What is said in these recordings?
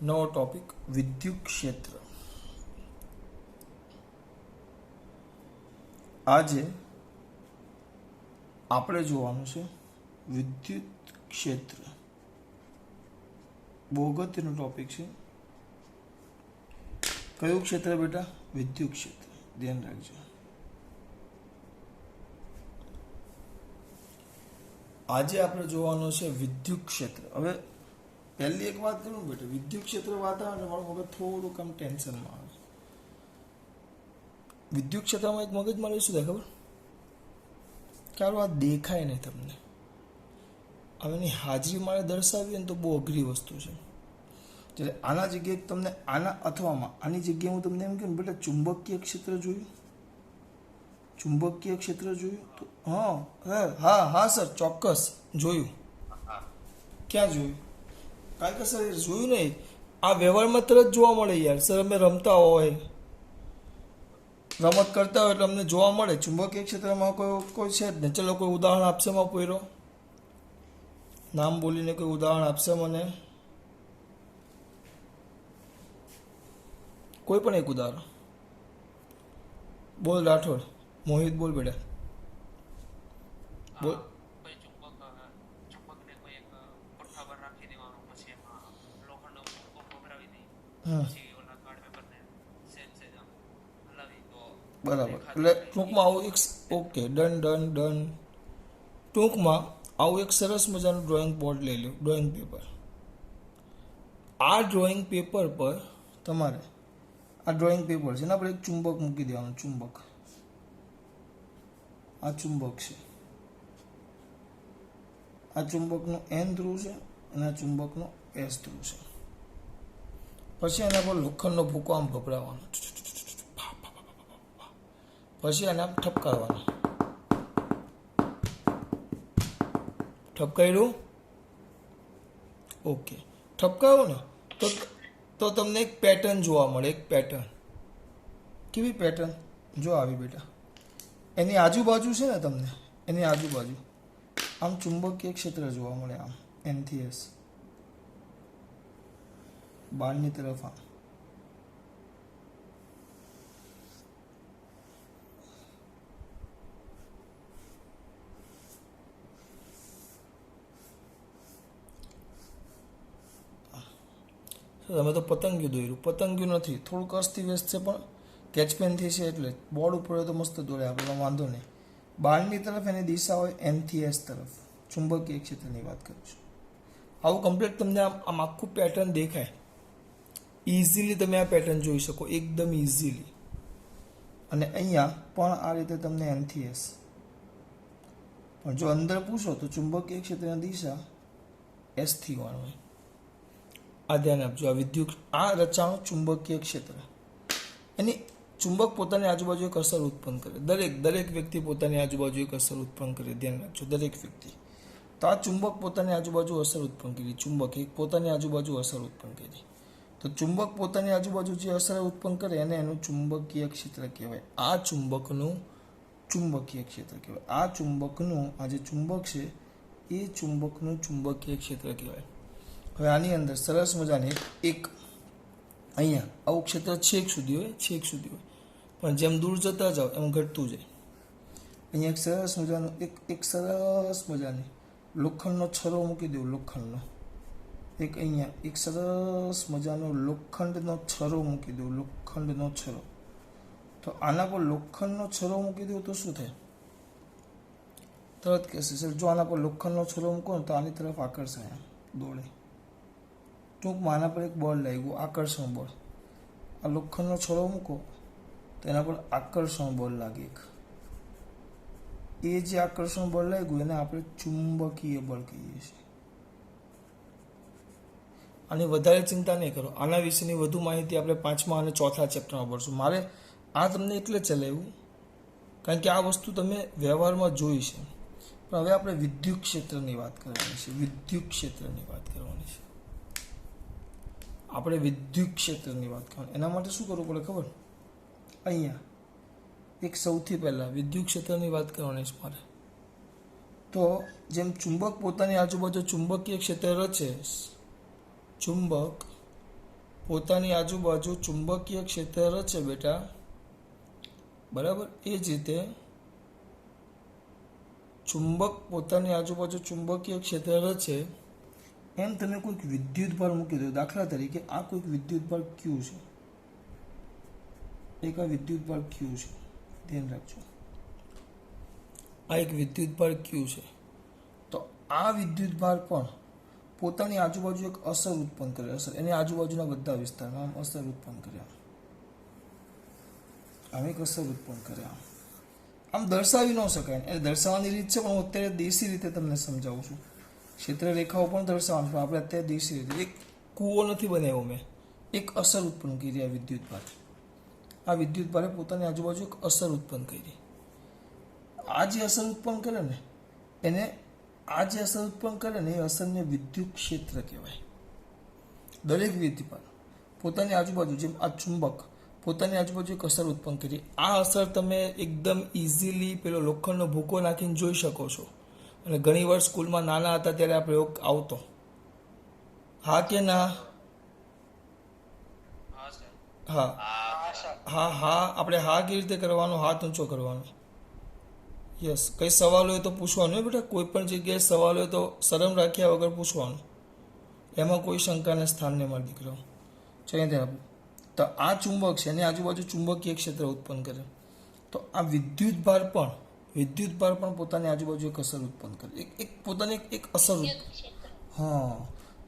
નવો ટોપિક વિદ્યુત ક્ષેત્ર. આજે આપણે જોવાનું છે વિદ્યુત ક્ષેત્ર. બહુ અગત્યનો ટોપિક છે. કયું ક્ષેત્ર બેટા? વિદ્યુત ક્ષેત્ર. ધ્યાન રાખજો. આજે આપણે જોવાનું છે વિદ્યુત ક્ષેત્ર. હવે પહેલી એક વાત કરું બેટા, વિદ્યુત ક્ષેત્ર વાત આવે ને મારું મગજ થોડુંક આમ ટેન્શનમાં આવે. વિદ્યુત ક્ષેત્રમાં એક મગજમાં શું થાય ખબર? ચાલો આ દેખાય નહીં તમને, હવે એની હાજરી મારે દર્શાવીએ ને તો બહુ અઘરી વસ્તુ છે. જ્યારે આના જગ્યાએ તમને આના અથવામાં આની જગ્યાએ હું તમને એમ કહું બેટા ચુંબકીય ક્ષેત્ર જોયું, ચુંબકીય ક્ષેત્ર જોયું તો હા હા સર ચોક્કસ જોયું. ક્યાં જોયું? કારણ કે સર જોયું નહીં, આ વ્યવહારમાં તરત જોવા મળે યાર. સર અમે રમતા હોય, રમત કરતા હોય એટલે અમને જોવા મળે. ચુંબકીય ક્ષેત્રમાં કોઈ છે જ નહીં. ચલો કોઈ ઉદાહરણ આપશે માં પોયરો? નામ બોલીને કોઈ ઉદાહરણ આપશે મને? કોઈ પણ એક ઉદાહરણ બોલ. રાઠોડ મોહિત બોલ બેટા બોલ. બરાબર. એટલે ટૂંકમાં આવું એક ઓકે ડન ડન ડન ટૂંકમાં આવું એક સરસ મજાનું ડ્રોઈંગ બોર્ડ લઈ લો, ડ્રોઈંગ પેપર. આ ડ્રોઈંગ પેપર પર તમારે આ ડ્રોઈંગ પેપર છે એના પર એક ચુંબક મૂકી દેવાનું. ચુંબક, આ ચુંબક છે. આ ચુંબકનો એન ધ્રુવ છે અને આ ચુંબકનો એસ ધ્રુવ છે. પછી એના પર લોખંડનો ભૂકો આમ ભભરાવાનો, પછી એને આમ ઠપકારવાનું. ઠપકાર્યું? ઓકે. ઠપકાવો ને તો તમને એક પેટર્ન જોવા મળે. એક પેટર્ન. કેવી પેટર્ન? જો આવી બેટા. એની આજુબાજુ છે ને તમને, એની આજુબાજુ આમ ચુંબકીય ક્ષેત્ર જોવા મળે. આમ એનથી એસ બહારની તરફ આમ. તમે તો પતંગિયું દોર્યું. પતંગિયું નથી, થોડુંક અસ્તવ્યસ્ત છે પણ કેચપેનથી છે એટલે બોર્ડ ઉપર તો મસ્ત દોરે, આપણે વાંધો નહીં. બહારની તરફ એની દિશા હોય એનથી એસ તરફ. ચુંબકીય ક્ષેત્રની વાત કરું છું. આવું કમ્પ્લીટ તમને આમ આખું પેટર્ન દેખાય. ઇઝીલી તમે આ પેટર્ન જોઈ શકો, એકદમ ઇઝીલી. અને અહીંયા પણ આ રીતે તમને એનથી એસ. પણ જો અંદર પૂછો તો ચુંબકીય ક્ષેત્રની દિશા એસથી વાળો હોય. આ ધ્યાન આપજો. આ વિદ્યુત આ રચાણું ચુંબકીય ક્ષેત્ર. એની ચુંબક પોતાની આજુબાજુ એક અસર ઉત્પન્ન કરે. દરેક વ્યક્તિ પોતાની આજુબાજુ એક અસર ઉત્પન્ન કરે. ધ્યાન રાખજો, દરેક વ્યક્તિ. તો આ ચુંબક પોતાની આજુબાજુ અસર ઉત્પન્ન કરી. ચુંબક એક પોતાની આજુબાજુ અસર ઉત્પન્ન કરી. તો ચુંબક પોતાની આજુબાજુ જે અસર ઉત્પન્ન કરે એને એનું ચુંબકીય ક્ષેત્ર કહેવાય. આ ચુંબકનું ચુંબકીય ક્ષેત્ર કહેવાય. આ ચુંબકનું આ જે ચુંબક છે એ ચુંબકનું ચુંબકીય ક્ષેત્ર કહેવાય. હવે આની અંદર સરસ મજાની એક અહીંયા આવું ક્ષેત્ર છેક સુધી હોય, છેક સુધી હોય. પણ જેમ દૂર જતા જાઓ એમ ઘટતું જાય. અહીંયા એક સરસ મજાનું એક સરસ મજાની લોખંડનો છરો મૂકી દઉં. લોખંડનો એક અહીંયા એક સરસ મજાનો લોખંડનો છરો મૂકી દઉં. લોખંડનો છરો. તો આના પર લોખંડનો છરો મૂકી દઉં તો શું થાય? તરત કહેશે સર જો આના પર લોખંડનો છરો મૂકો ને તો આની તરફ આકર્ષાય, દોડે. ટૂંકમાં આના પર એક બળ લાગ્યું, આકર્ષણ બળ. આ લોખંડનો છરો મૂકો તો એના પર આકર્ષણ બળ લાગે. એ જે આકર્ષણ બળ લાગ્યું એને આપણે ચુંબકીય બળ કહીએ છીએ. આની વધારે ચિંતા નહીં કરો. આના વિશેની વધુ માહિતી આપણે 5મા અને 4થા ચેપ્ટરમાં ભરશું. મારે આ તમને એટલે ચલાવ્યું કારણ કે આ વસ્તુ તમે વ્યવહારમાં જોઈ છે. પણ હવે આપણે વિદ્યુત ક્ષેત્રની વાત કરવાની છે. વિદ્યુત ક્ષેત્રની વાત કરવાની છે. આપણે વિદ્યુત ક્ષેત્રની વાત કરવાની. એના માટે શું કરવું પડે ખબર? અહીંયા એક સૌથી પહેલાં વિદ્યુત ક્ષેત્રની વાત કરવાની છે મારે. તો જેમ ચુંબક પોતાની આજુબાજુ ચુંબકીય ક્ષેત્ર રચે, ચુંબક પોતાની આજુબાજુ ચુંબકીય ક્ષેત્ર રચે બેટા, બરાબર. એ જ રીતે ચુંબક પોતાની આજુબાજુ ચુંબકીય ક્ષેત્ર રચે એમ તમે કોઈક વિદ્યુત ભાર મૂકી દો. દાખલા તરીકે આ કોઈક વિદ્યુત ભાર ક્યુ છે, એક આ વિદ્યુત ભાર ક્યુ છે, ધ્યાન રાખજો. આ એક વિદ્યુત ભાર ક્યુ છે. તો આ વિદ્યુત ભાર પણ પોતાની આજુબાજુ એક અસર ઉત્પન્ન કરે. અસર એની આજુબાજુના બધા વિસ્તારમાં આમ અસર ઉત્પન્ન કરે. આમ એક અસર ઉત્પન્ન કરે. આમ દર્શાવી ન શકાય. એને દર્શાવવાની રીત છે, પણ હું અત્યારે દેશી રીતે તમને સમજાવું છું. ક્ષેત્ર રેખાઓ પણ દર્શાવવાનું, પણ આપણે અત્યારે દેશી રીતે. એક કૂવો નથી બનાવ્યો મેં, એક અસર ઉત્પન્ન કરી. આ વિદ્યુત ભાર, આ વિદ્યુત ભારે પોતાની આજુબાજુ એક અસર ઉત્પન્ન કરી. આ જે અસર ઉત્પન્ન કરે ને એને, આ જે અસર ઉત્પન્ન કરે ને એ અસરને વિદ્યુત ક્ષેત્ર કહેવાય. દરેક વિદ્યુત ભાર પોતાની આજુબાજુ, જેમ આ ચુંબક પોતાની આજુબાજુ એક અસર ઉત્પન્ન કરી. આ અસર તમે એકદમ ઇઝીલી પેલો લોખંડનો ભૂકો નાખીને જોઈ શકો છો. અને ઘણી વાર સ્કૂલમાં નાના હતા ત્યારે આ પ્રયોગ આવતો. હા કે ના? હા હા હા. આપણે હા કેવી રીતે કરવાનો? હાથ ઊંચો કરવાનો. યસ. કંઈ સવાલ હોય તો પૂછવાનું હે બેટા. કોઈ પણ જગ્યાએ સવાલ હોય તો શરમ રાખ્યા વગર પૂછવાનું. એમાં કોઈ શંકાને સ્થાન નહીં, મારા દીકરો. ચાલો ધ્યાન આપો. તો આ ચુંબક છે, એની આજુબાજુ ચુંબકીય ક્ષેત્ર ઉત્પન્ન કરે. તો આ વિદ્યુત ભાર પણ પોતાની આજુબાજુ એક અસર ઉત્પન્ન કરે. એક પોતાની એક અસર. હા.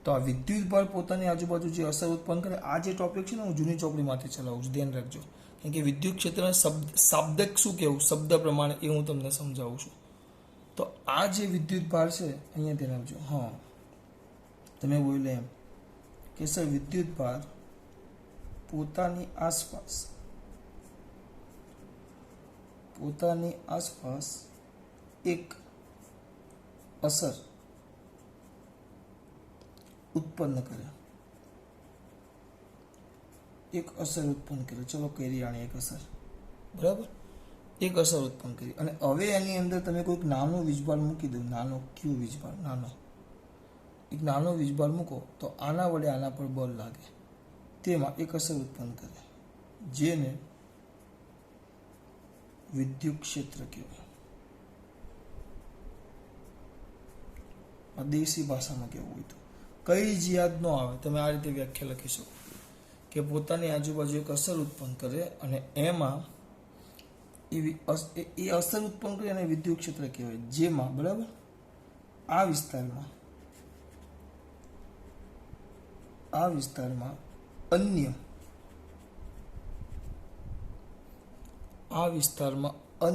તો આ વિદ્યુત ભાર પોતાની આજુબાજુ જે અસર ઉત્પન્ન કરે, આ જે ટોપિક છે ને હું જૂની ચોપડીમાંથી ચલાવું છું, ધ્યાન રાખજો. કેમ કે વિદ્યુત ક્ષેત્રના શાબ્દિક શું કહેવું, શબ્દ પ્રમાણે, એ હું તમને સમજાવું છું. તો આ જે વિદ્યુત ભાર છે, અહીંયા ધ્યાન આપજો. હા, તમે બોલે એમ કે સર વિદ્યુત ભાર પોતાની આસપાસ એક અસર ઉત્પન્ન કરે. એક અસર ઉત્પન્ન કરે. ચલો કરી આની એક અસર, બરાબર. એક અસર ઉત્પન્ન કરી. અને હવે એની અંદર તમે કોઈક નાનો વીજભાર મૂકી દો, નાનો ક્યુ વીજભાર, નાનો એક નાનો વીજભાર મૂકો તો આના વડે આના પર બળ લાગે. તેમાં એક અસર ઉત્પન્ન કરે, જેને વિદ્યુત ક્ષેત્ર કહેવાય. આ દેશી ભાષામાં કહેવું હોય તો કઈ જ યાદ ન આવે, તમે આ રીતે વ્યાખ્યા લખી શકો કે પોતાની આજુબાજુ એક અસર ઉત્પન્ન કરે અને એમાં એ અસર ઉત્પન્ન કરે અને વિદ્યુત ક્ષેત્ર કહેવાય. જેમાં, બરાબર, આ વિસ્તારમાં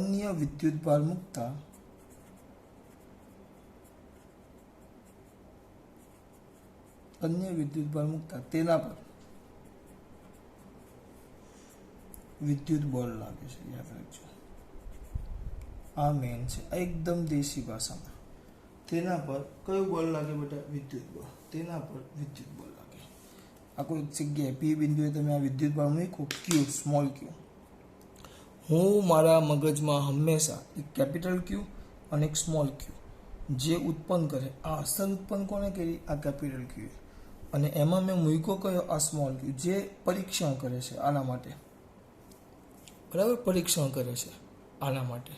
અન્ય વિદ્યુત ભાર મૂકતા તેના પર વિદ્યુત બળ લાગે છે. યાદ રાખજો, આ મેન છે. આ એકદમ દેશી ભાષામાં. તેના પર કયું બળ લાગે બેટા? વિદ્યુત બળ. તેના પર વિદ્યુત બળ લાગે. આ કોઈ જગ્યાએ પી બિંદુએ તમે આ વિદ્યુત બળ મૂકો, ક્યુ, સ્મોલ ક્યુ. હું મારા મગજમાં હંમેશા એક કેપિટલ ક્યુ અને એક સ્મોલ ક્યુ જે ઉત્પન્ન કરે, આ અસર ઉત્પન્ન કોને કરી? આ કેપિટલ ક્યુ. અને એમાં મેં મૂક્યો કયો? આ સ્મોલ ક્યુ, જે પરીક્ષણ કરે છે આના માટે, બરાબર, પરીક્ષણ કરે છે આના માટે.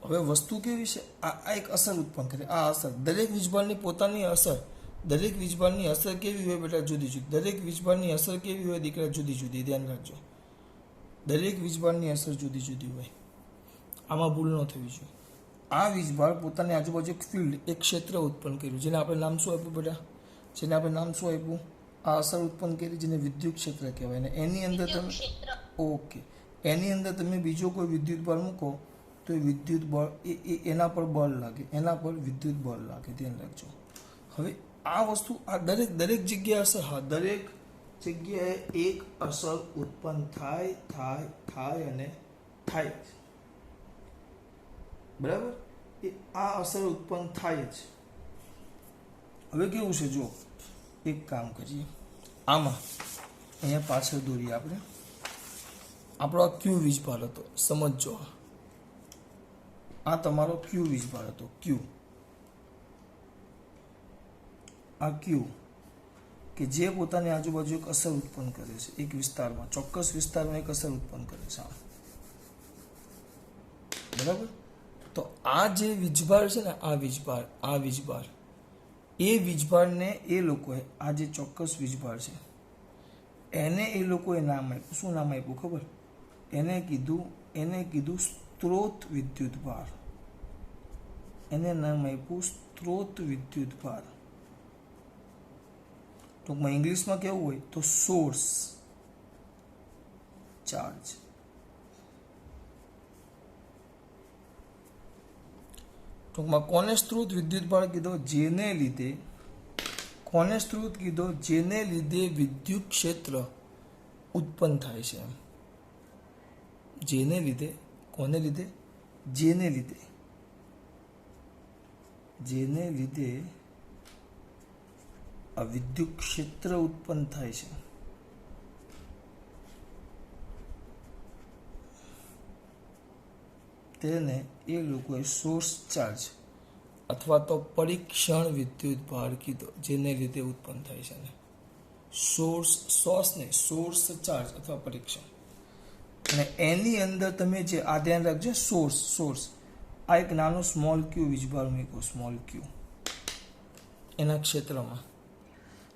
હવે વસ્તુ કેવી છે? આ એક અસર ઉત્પન્ન કરે. આ અસર, દરેક વીજભારની પોતાની અસર, દરેક વીજભારની અસર કેવી હોય બેટા? જુદી જુદી. દરેક વીજભારની અસર કેવી હોય દીકરા? જુદી જુદી. ધ્યાન રાખજો, દરેક વીજભારની અસર જુદી જુદી હોય. આમાં ભૂલ ન થવી જોઈએ. આ વીજભાર પોતાની આજુબાજુ એક ફિલ્ડ, એક ક્ષેત્ર ઉત્પન્ન કર્યું, જેને આપણે નામ શું આપ્યું બેટા? આ અસર ઉત્પન્ન કરી, જેને વિદ્યુત ક્ષેત્ર કહેવાય. અને એની અંદર તમે, ઓકે, એની અંદર તમે બીજો કોઈ વિદ્યુત ભાર મૂકો તો એ વિદ્યુત બળ એના પર બળ લાગે, એના પર વિદ્યુત બળ લાગે. ધ્યાન રાખજો. હવે આ વસ્તુ, આ દરેક જગ્યાએ અસર, હા, દરેક જગ્યાએ એક અસર ઉત્પન્ન થાય અને થાય જ, બરાબર. આ અસર ઉત્પન્ન થાય જ. હવે કેવું છે જો, એક કામ કરીએ, આમાં અહીંયા પાછળ દોરીએ આપણે. આપણો આ ક્યુ વીજભાર હતો, સમજો. આ તમારો ક્યુ વીજભાર હતો, ક્યુ. આ ક્યુ કે જે પોતાની આજુબાજુ એક અસર ઉત્પન્ન કરે છે, એક વિસ્તારમાં, ચોક્કસ વિસ્તારમાં એક અસર ઉત્પન્ન કરે છે. બરાબર. તો આ જે વીજભાર છે ને, આ વીજભાર એ વીજભારને એ લોકોએ, આ જે ચોક્કસ વીજભાર છે એને એ લોકોએ નામ આપ્યું. શું નામ આપ્યું ખબર? એને કીધું સ્ત્રોત વિદ્યુત ભાર. એને નામ આપ્યું સ્ત્રોત વિદ્યુત ભાર. ટૂંકમાં ઇંગ્લિશમાં કેવું હોય તો સોર્સ ચાર્જ. ટૂંકમાં કોને સ્ત્રોત વિદ્યુત ભાર કીધો? જેને લીધે વિદ્યુત ક્ષેત્ર ઉત્પન્ન થાય છે. જેને લીધે આ વિદ્યુત ક્ષેત્ર ઉત્પન્ન થાય છે. તેને એ લોકોએ સોર્સ ચાર્જ અથવા તો પરીક્ષણ વિદ્યુત ભાર કીધો, જેને લીધે ઉત્પન્ન થાય છે. સોર્સ ચાર્જ અથવા પરીક્ષણ. અને એની અંદર તમે જે આ ધ્યાન રાખજો, સોર્સ આ એક નાનો સ્મોલ ક્યુ વીજભાર મૂકો, સ્મોલ ક્યુ એના ક્ષેત્રમાં,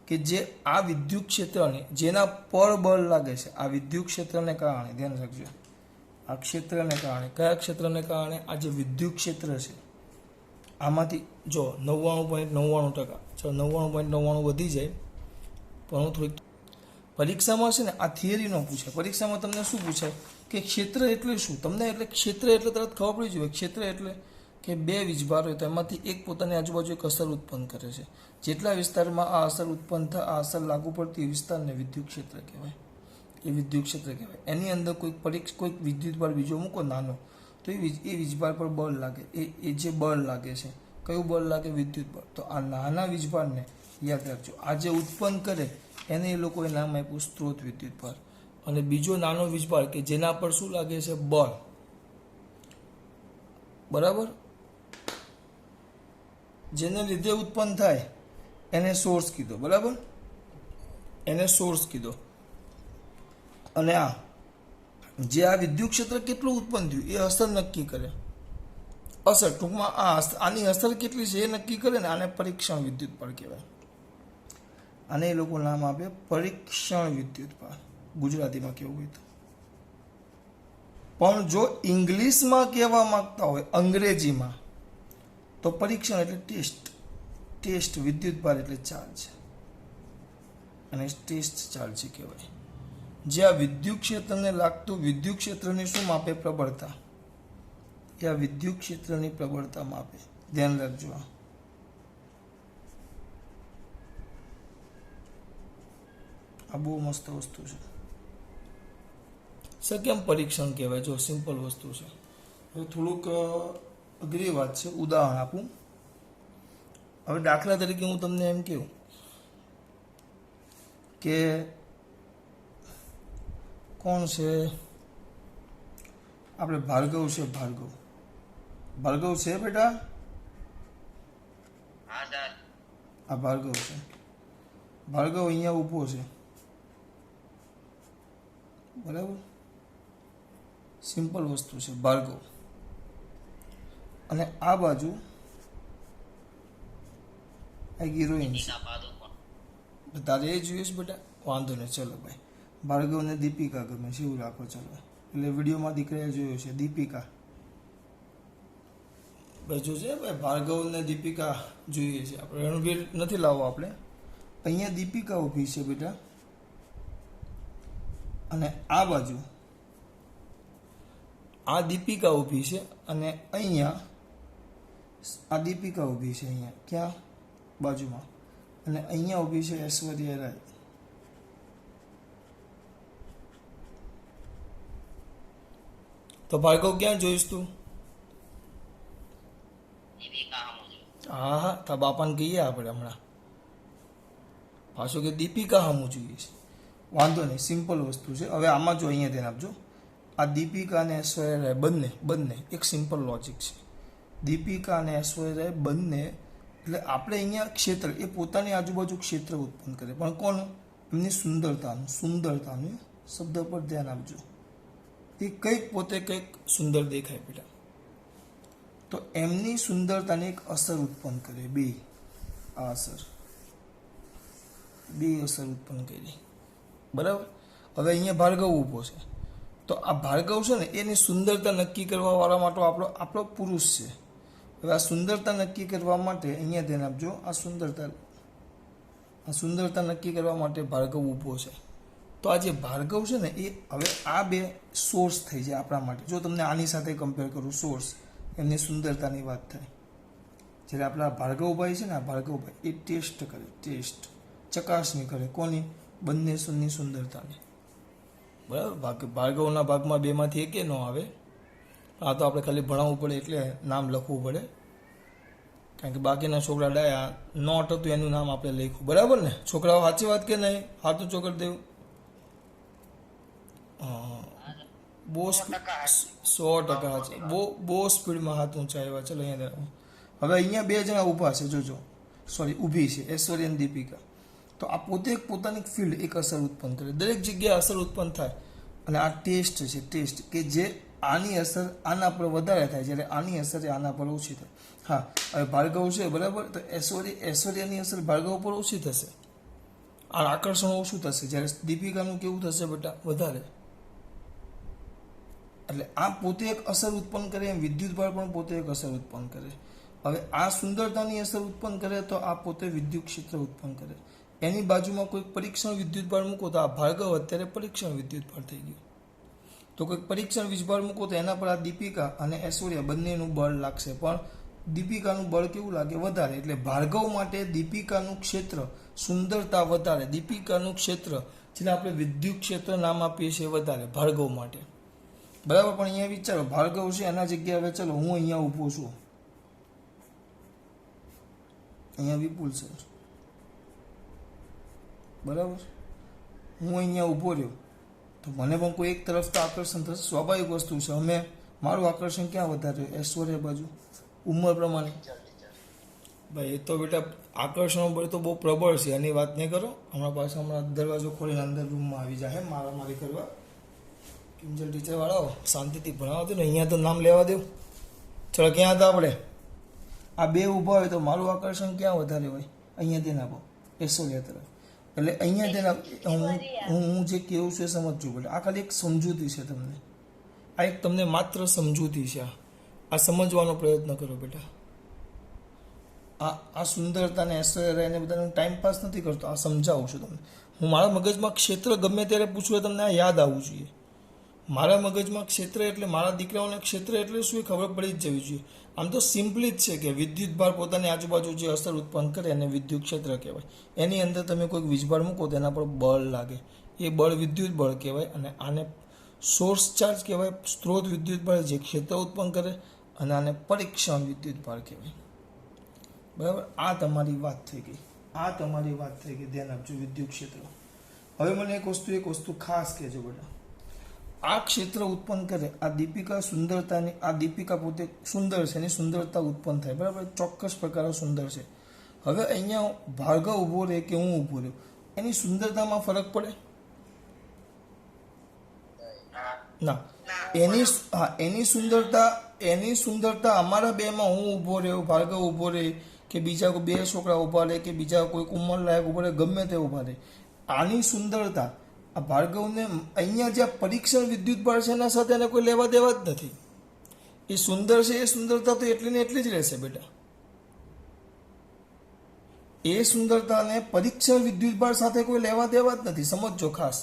કે જે આ વિદ્યુત ક્ષેત્રને, જેના પર બળ લાગે છે, આ વિદ્યુત ક્ષેત્રને કારણે, ધ્યાન રાખજો, આ ક્ષેત્રને કારણે, કયા ક્ષેત્રને કારણે? આ જે વિદ્યુત ક્ષેત્ર છે આમાંથી જો 99.99%, ચાલો 99.99 વધી જાય, પણ હું થોડીક પરીક્ષામાં છે ને આ થિયરી નો પૂછાય. પરીક્ષામાં તમને શું પૂછાય કે ક્ષેત્ર એટલે શું? તમને એટલે ક્ષેત્ર એટલે તરત ખબર પડી જોઈએ. ક્ષેત્ર એટલે કે બે વીજભાર હોય તો એમાંથી એક પોતાની આજુબાજુ એક અસર ઉત્પન્ન કરે છે. જેટલા વિસ્તારમાં આ અસર ઉત્પન્ન થાય, આ અસર લાગુ પડતી એ વિસ્તારને વિદ્યુત ક્ષેત્ર કહેવાય. એ વિદ્યુત ક્ષેત્ર કહેવાય. એની અંદર કોઈક વિદ્યુત ભાર બીજો મૂકો નાનો, તો એ વીજભાર પર બળ લાગે. એ જે બળ લાગે છે, કયું બળ લાગે? વિદ્યુત બળ. તો આ નાના વીજભારને યાદ રાખજો, આ જે ઉત્પન્ન કરે એને એ લોકોએ નામ આપ્યું સ્ત્રોત વિદ્યુત ભાર. અને બીજો નાનો વીજભાર કે જેના પર શું લાગે છે? બળ. બરાબર. જેને લીધે ઉત્પન્ન થાય એને સોર્સ કીધો. બરાબર, એને સોર્સ કીધો. અને આ જે આ વિદ્યુત ક્ષેત્ર કેટલું ઉત્પન્ન થયું એ અસર નક્કી કરે. અસર ટૂંકમાં આની અસર કેટલી છે એ નક્કી કરે ને, આને પરીક્ષણ વિદ્યુત ભાર કહેવાય. આને એ લોકો નામ આપે પરીક્ષણ વિદ્યુત ભાર, ગુજરાતીમાં કેવું હોય તો. પણ જો ઇંગ્લિશમાં કહેવા માંગતા હોય, અંગ્રેજીમાં, તો પરીક્ષણ એટલે ટેસ્ટ વિદ્યુત ભાર એટલે ચાર્જ, અને ટેસ્ટ ચાર્જ કહેવાય. જે આ વિદ્યુત ક્ષેત્રને લાગતું વિદ્યુત ક્ષેત્રની શું માપે? પ્રબળતા. એ આ વિદ્યુત ક્ષેત્રની પ્રબળતા માપે. ધ્યાન રાખજો. આ બહુ મસ્ત વસ્તુ છે. સર કેમ પરીક્ષણ કહેવાય? જો સિમ્પલ વસ્તુ છે. હવે થોડુંક અઘરી વાત છે, ઉદાહરણ આપું. હવે દાખલા તરીકે હું તમને એમ કહું કે કોણ છે આપણે? ભાર્ગવ છે. ભાર્ગવ છે બેટા? આ ભાર્ગવ છે. ભાર્ગવ અહીંયા ઊભો છે. બરાબર, સિમ્પલ વસ્તુ છે ભાર્ગવ. અને આ બાજુ આ હિરોઈન છે. તારે એ જોઈએ છે બેટા? વાંધો નહીં, ચલો ભાઈ. ભાર્ગવને દીપિકા ગમે છે એવું રાખો, ચલો. એટલે વિડીયોમાં દીકરાએ જોયું છે દીપિકા. બાજુ છે ભાઈ, ભાર્ગવને દીપિકા જોઈએ છે. આપણે રણવીર નથી લાવવો આપણે. અહીંયા દીપિકા ઊભી છે બેટા, અને આ બાજુ આ દીપિકા ઊભી છે, અને અહીંયા આ દીપિકા ઊભી છે. અહીંયા ક્યાં? બાજુમાં. અને અહીંયા ઊભી છે ઐશ્વર્યા રાય. તો ભાર્ગવ ક્યાં જોઈશ તું? હા, તા બાપાને કહીએ આપણે હમણાં પાછું કે દીપિકા સામું જોઈએ છે. વાંધો નહીં, સિમ્પલ વસ્તુ છે. હવે આમાં જો અહીંયા ધ્યાન આપજો, આ દીપિકા અને ઐશ્વર્યા રાય બંને એક સિમ્પલ લોજિક છે. દીપિકા અને ઐશ્વર્યા રાય બંને એટલે આપણે અહીંયા ક્ષેત્ર એ પોતાની આજુબાજુ ક્ષેત્ર ઉત્પન્ન કરે, પણ કોનું? એમની સુંદરતાનું શબ્દ પર ધ્યાન આપજો. એ કંઈક પોતે કંઈક સુંદર દેખાય બેટા, તો એમની સુંદરતાની એક અસર ઉત્પન્ન કરે. બે અસર ઉત્પન્ન કરી, બરાબર. હવે અહીંયા ભાર્ગવ ઊભો છે, તો આ ભાર્ગવ છે ને એની સુંદરતા નક્કી કરવા વાળા માટે આપણો પુરુષ છે. હવે આ સુંદરતા નક્કી કરવા માટે અહીંયા ધ્યાન આપજો, આ સુંદરતા નક્કી કરવા માટે ભાર્ગવ ઊભો છે. તો આ જે ભાર્ગવ છે ને એ હવે આ બે સોર્સ થઈ જાય આપણા માટે. જો તમને આની સાથે કમ્પેર કરું, સોર્સ એમની સુંદરતાની વાત થાય, જ્યારે આપણા ભાર્ગવભાઈ છે ને, આ ભાર્ગવભાઈ એ ટેસ્ટ ચકાસણી કરે કોની? બંને સુનની સુંદરતાની, બરાબર. ભાર્ગવના ભાગમાં બેમાંથી એકે ન આવે. આ તો આપણે ખાલી ભણાવવું પડે એટલે નામ લખવું પડે, કારણ કે બાકીના છોકરા ડાયા નોટ હતું એનું નામ આપણે લખ્યું, બરાબર ને છોકરાઓ? સાચી વાત કે નહીં? હાથું ચોકડ દેવું. બહુ 100% છે. બહુ સ્પીડમાં હાથ ઊંચા આવ્યા. ચલો અહીંયા હવે અહીંયા બે જણા ઊભા છે, જોજો, ઊભી છે ઐશ્વર્યા અને દીપિકા. તો આ પોતે પોતાની ફિલ્ડ એક અસર ઉત્પન્ન કરે, દરેક જગ્યાએ અસર ઉત્પન્ન થાય. અને આ ટેસ્ટ કે જે આની અસર આના પર વધારે થાય, જ્યારે આની અસર આના પર ઓછી થાય. હા, હવે ભાર્ગવ છે, બરાબર, તો ઐશ્વર્યાની અસર ભાર્ગવ પર ઓછી થશે, આ આકર્ષણ ઓછું થશે, જ્યારે દીપિકાનું કેવું થશે બેટા? વધારે. એટલે આ પોતે એક અસર ઉત્પન્ન કરે, એમ વિદ્યુત ભાર પણ પોતે એક અસર ઉત્પન્ન કરે. હવે આ સુંદરતાની અસર ઉત્પન્ન કરે તો આ પોતે વિદ્યુત ક્ષેત્ર ઉત્પન્ન કરે. એની બાજુમાં કોઈ પરીક્ષણ વિદ્યુત ભાર મૂકો તો આ ભાર્ગવ અત્યારે પરીક્ષણ વિદ્યુત ભાર થઈ ગયું. તો કોઈક પરીક્ષણ વીજભાર મૂકો તો એના પર આ દીપિકા અને ઐશ્વર્યા બંનેનું બળ લાગશે, પણ દીપિકાનું બળ કેવું લાગે? વધારે. એટલે ભાર્ગવ માટે દીપિકાનું ક્ષેત્ર સુંદરતા વધારે, દીપિકાનું ક્ષેત્ર જેને આપણે વિદ્યુત ક્ષેત્ર નામ આપીએ છીએ વધારે ભાર્ગવ માટે, બરાબર. પણ અહીંયા વિચારો, ભાર્ગવ છે એના જગ્યાએ હવે ચલો હું અહીંયા ઊભો છું, અહીંયા વિપુલ છે, બરાબર, હું અહીંયા ઊભો રહ્યો તો મને પણ કોઈ એક તરફ તો આકર્ષણ થશે, સ્વાભાવિક વસ્તુ છે. અમે મારું આકર્ષણ ક્યાં વધારે? ઐશ્વર્યા બાજુ, ઉંમર પ્રમાણે. ભાઈ એ તો બેટા આકર્ષણ બળ તો બહુ પ્રબળ છે, એની વાત નહીં કરો. હમણાં દરવાજો ખોલીને અંદર રૂમમાં આવી જાય મારામારી કરવા. કિંજલ ટીચર વાળાઓ શાંતિથી ભણાવો દો ને, અહીંયા તો નામ લેવા દો. ચલો, ક્યાં હતા આપણે? આ બે ઊભા હોય તો મારું આકર્ષણ ક્યાં વધારે હોય? અહીંયા ધ્યાન આપો, ઐશ્વર્યા તરફ. એટલે અહીંયા ધ્યાન હું જે કેવું છું એ સમજવું પડે. આ ખાલી એક સમજૂતી છે તમને, આ એક તમને માત્ર સમજૂતી છે. આ સમજવાનો પ્રયત્ન કરો બેટા. આ સુંદરતાને ઐશ્વર્યા એને બધાને ટાઈમ પાસ નથી કરતો, આ સમજાવું છું તમને. હું મારા મગજમાં ક્ષેત્ર ગમે ત્યારે પૂછું તમને આ યાદ આવવું જોઈએ. મારા મગજમાં ક્ષેત્ર એટલે મારા દીકરાઓને ક્ષેત્ર એટલે શું એ ખબર પડી જ જવી જોઈએ. આમ તો સિમ્પલી જ છે કે વિદ્યુત ભાર પોતાની આજુબાજુ જે અસર ઉત્પન્ન કરે એને વિદ્યુત ક્ષેત્ર કહેવાય. એની અંદર તમે કોઈક વીજભાર મૂકો તો એના પર બળ લાગે, એ બળ વિદ્યુત બળ કહેવાય. અને આને સોર્સ ચાર્જ કહેવાય, સ્ત્રોત વિદ્યુત ભાર જે ક્ષેત્ર ઉત્પન્ન કરે, અને આને પરીક્ષણ વિદ્યુત ભાર કહેવાય, બરાબર. આ તમારી વાત થઈ ગઈ, ધ્યાન આપજો વિદ્યુત ક્ષેત્ર. હવે મને એક વસ્તુ ખાસ કહેજો બેટા, આ ક્ષેત્ર ઉત્પન્ન કરે, આ દીપિકા સુંદરતાની, આ દીપિકા પોતે સુંદર છે, એની સુંદરતા ઉત્પન્ન થાય, બરાબર, ચોક્કસ પ્રકારે સુંદર છે. હવે અહીંયા ભાર્ગવ ઊભો રહે કે હું ઊભો રહ્યો, એની સુંદરતામાં ફરક પડે ના? એની સુંદરતા અમારા બેમાં હું ઊભો રહ્યો, ભાર્ગવ ઊભો રહે, કે બીજા કોઈ બે છોકરા ઊભા રહે, કે બીજા કોઈ ઉંમર લાયક ઊભા રહે, ગમે તે ઊભા રહે, આની સુંદરતા આ ભાર્ગવને અહીંયા જે પરીક્ષણ વિદ્યુત ભાર છે એના સાથે એને કોઈ લેવા દેવા જ નથી. એ સુંદર છે, એ સુંદરતા તો એટલી ને એટલી જ રહેશે બેટા. એ સુંદરતાને પરીક્ષણ વિદ્યુત ભાર સાથે કોઈ લેવા દેવા જ નથી, સમજો ખાસ.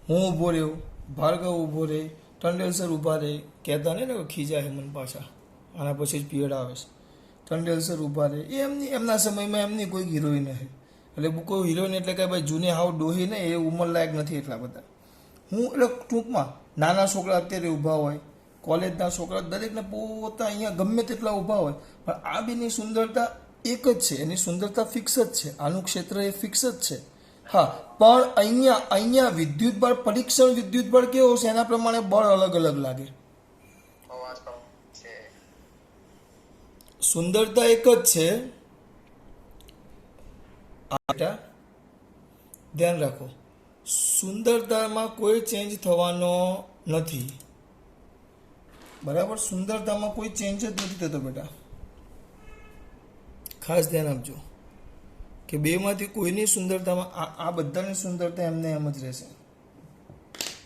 હું ઊભો રહ્યો, ભાર્ગવ ઊભો રહે, ટંડેલ સર ઊભા રહે, કહેતા નહીં ને ખીજા હેમન પાછા, આના પછી જ પીરિયડ આવે છે. ટંડેલ સર ઊભા રહે, એમના સમયમાં એમની કોઈ હિરોઈન નથી. એટલે કોઈ હિરોઈન એટલે કે ભાઈ જૂને હાવ ડોહી ને એ ઉંમર લાયક નથી એટલા બધા. એટલે ટૂંકમાં નાના છોકરા અત્યારે ઊભા હોય, કોલેજના છોકરા દરેકને પોતા અહીંયા ગમે તેટલા ઊભા હોય, પણ આ બેની સુંદરતા એક જ છે, એની સુંદરતા ફિક્સ જ છે, આનું ક્ષેત્ર એ ફિક્સ જ છે. હા, પણ અહીંયા વિદ્યુત બળ, પરીક્ષણ વિદ્યુત બળ કેવો છે એના પ્રમાણે બળ અલગ અલગ લાગે. સુંદરતા એક જ છે, બેટા ધ્યાન રાખો, સુંદરતામાં કોઈ ચેન્જ થવાનો નથી, બરાબર? સુંદરતામાં કોઈ ચેન્જ જ નથી થતો બેટા, ખાસ ધ્યાન આપજો કે બેમાંથી કોઈની સુંદરતામાં આ બધાની સુંદરતા એમને એમ જ રહેશે.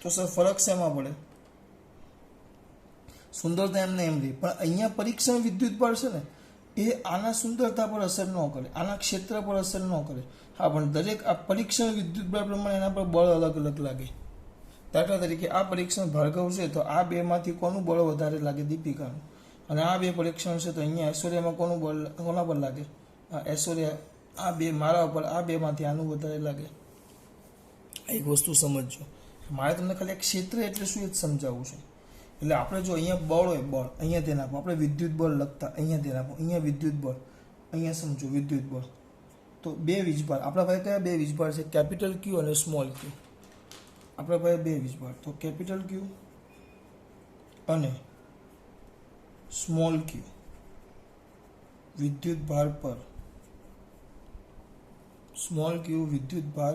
તો સર ફરક શેમાં પડે? સુંદરતા એમને એમ રહી, પણ અહીંયા પરીક્ષણ વિદ્યુતભાર છે ને એ આના સુંદરતા પર અસર ન કરે, આના ક્ષેત્ર પર અસર ન કરે. હા, પણ દરેક આ પરીક્ષણ વિદ્યુતભાર પ્રમાણે એના પર બળ અલગ અલગ લાગે. દાખલા તરીકે આ પરીક્ષણ ભાર્ગવ છે તો આ બેમાંથી કોનું બળ વધારે લાગે? દીપિકાનું. અને આ બે પરીક્ષણ છે તો અહીંયા ઐશ્વર્યામાં કોનું બળ કોના પર લાગે? ઐશ્વર્યા. આ બે મારા ઉપર, આ બેમાંથી આનું વધારે લાગે. એક વસ્તુ સમજજો, મારે તમને ખાલી એક ક્ષેત્ર એટલે શું એ જ સમજાવવું છે. એટલે આપણે જો અહીંયા બળ હોય, બળ અહીંયા ધ્યાન આપો, આપણે વિદ્યુત બળ લખતા અહીંયા ધ્યાન આપો, અહીંયા વિદ્યુત બળ, અહીંયા સમજો વિદ્યુત બળ. તો બે વીજભાર આપણા પાસે કયા બે વીજભાર છે? કેપિટલ ક્યુ અને સ્મોલ ક્યુ. આપણા પાસે બે વીજભાર, તો કેપિટલ ક્યુ અને સ્મોલ ક્યુ વિદ્યુત ભાર પર, સ્મોલ ક્યુ વિદ્યુત ભાર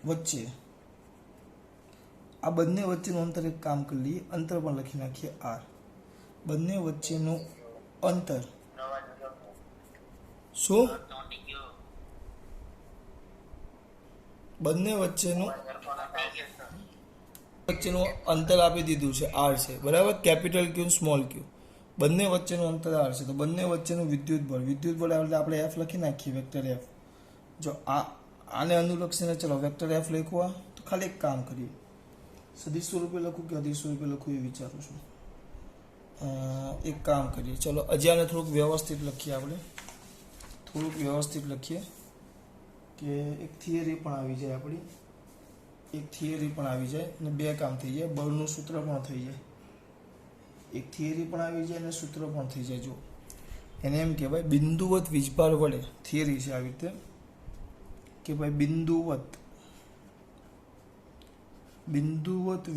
વચ્ચે, આ બંને વચ્ચેનું અંતર એક કામ કરી લઈએ, અંતર પણ લખી નાખીએ આર. બંને વચ્ચેનું અંતર શું? બંને વચ્ચેનું અંતર આપી દીધું છે આર છે, બરાબર? કેપિટલ ક્યુ સ્મોલ ક્યુ બંને વચ્ચેનું અંતર આર છે, તો બંને વચ્ચેનું વિદ્યુત બળ એટલે આપણે એફ લખી નાખીએ, વેક્ટર એફ. જો આને અનુલક્ષીને ચલો વેક્ટર એફ લખવા, તો ખાલી એક કામ કરીએ, સદિશ સ્વરૂપે લખું કે અધિશ સ્વરૂપે લખું એ વિચારું છું. એક કામ કરીએ, ચલો અજાને થોડુંક વ્યવસ્થિત લખીએ, આપણે થોડુંક વ્યવસ્થિત લખીએ કે એક થિયરી પણ આવી જાય આપણી, એક થિયરી પણ આવી જાય અને બે કામ થઈ જાય, બળનું સૂત્ર પણ થઈ જાય. એક થિયરી પણ આવી જાય અને સૂત્ર પણ થઈ જાય. જો એને એમ કહેવાય બિંદુવત વીજભાર વડે, થિયરી છે આવી રીતે કે ભાઈ બિંદુવત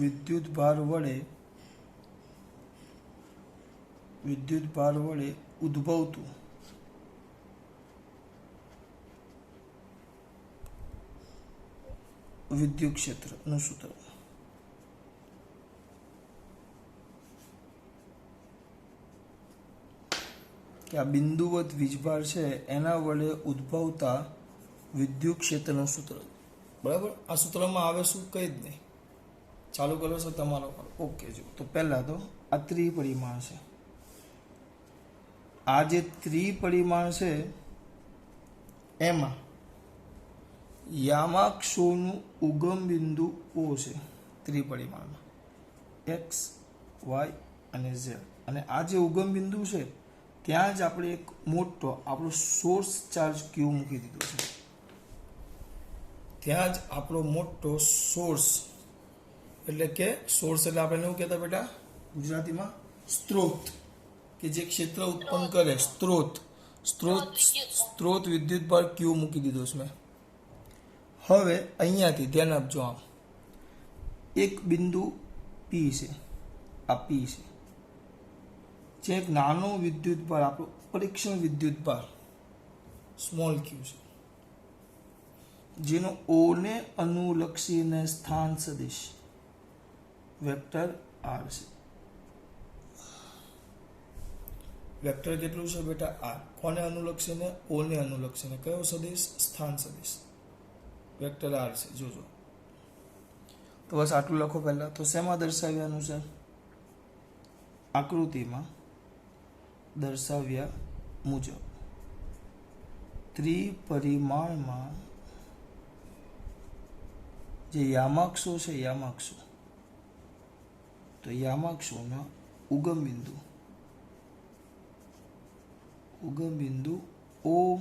વિદ્યુત ભાર વડે ઉદ્ભવતું વિદ્યુત ક્ષેત્રનું સૂત્ર. કે આ બિંદુવત વીજભાર છે એના વડે ઉદ્ભવતા વિદ્યુત ક્ષેત્રનું સૂત્ર, બરાબર? આ સૂત્રમાં આવે શું? કંઈ જ નહીં. ચાલુ કરો છો તમારો. ઓકે, જો તો પહેલા તો આ ત્રિપરિમાણ છે. આ જે ત્રિપરિમાણ છે એમાં યામાક્ષોનું ઉગમ બિંદુ O છે ત્રિપરિમાણમાં, એક્સ, વાય અને ઝેડ. અને આ જે ઉગમ બિંદુ છે ત્યાં જ આપણે એક મોટો આપણો સોર્સ ચાર્જ ક્યુ મૂકી દીધો છે. ત્યાં જ આપણો મોટો સોર્સ, એટલે કે સોર્સ એટલે આપણે એવું કહેતા બેટા ગુજરાતીમાં સ્ત્રોત, કે જે ક્ષેત્ર ઉત્પન્ન કરે, સ્ત્રોત વિદ્યુત ભાર ક્યુ મૂકી દીધો છે મેં. હવે અહીંયાથી ધ્યાન આપજો, આમ એક બિંદુ પી છે, આ પી છે, જે એક નાનો વિદ્યુત ભાર, આપણો પરીક્ષણ વિદ્યુત ભાર સ્મોલ ક્યુ છે, જેનો ઓ ને અનુલક્ષીને સ્થાન સદિશ વેક્ટર આર છે. વેક્ટર કેટલું છે બેટા? આર. કોને અનુલક્ષીને? ઓ ને અનુલક્ષીને. કયો સદિશ? સ્થાન સદિશ વેક્ટર આર છે. જોજો, તો બસ આટલું લખો પહેલા. તો શેમાં દર્શાવ્યાનું છે? આકૃતિમાં દર્શાવ્યા મુજબ ત્રિપરિમાણમાં જે યામાક્ષો છે, યામાક્ષો, તો યામાક્ષોના ઉગમ બિંદુ O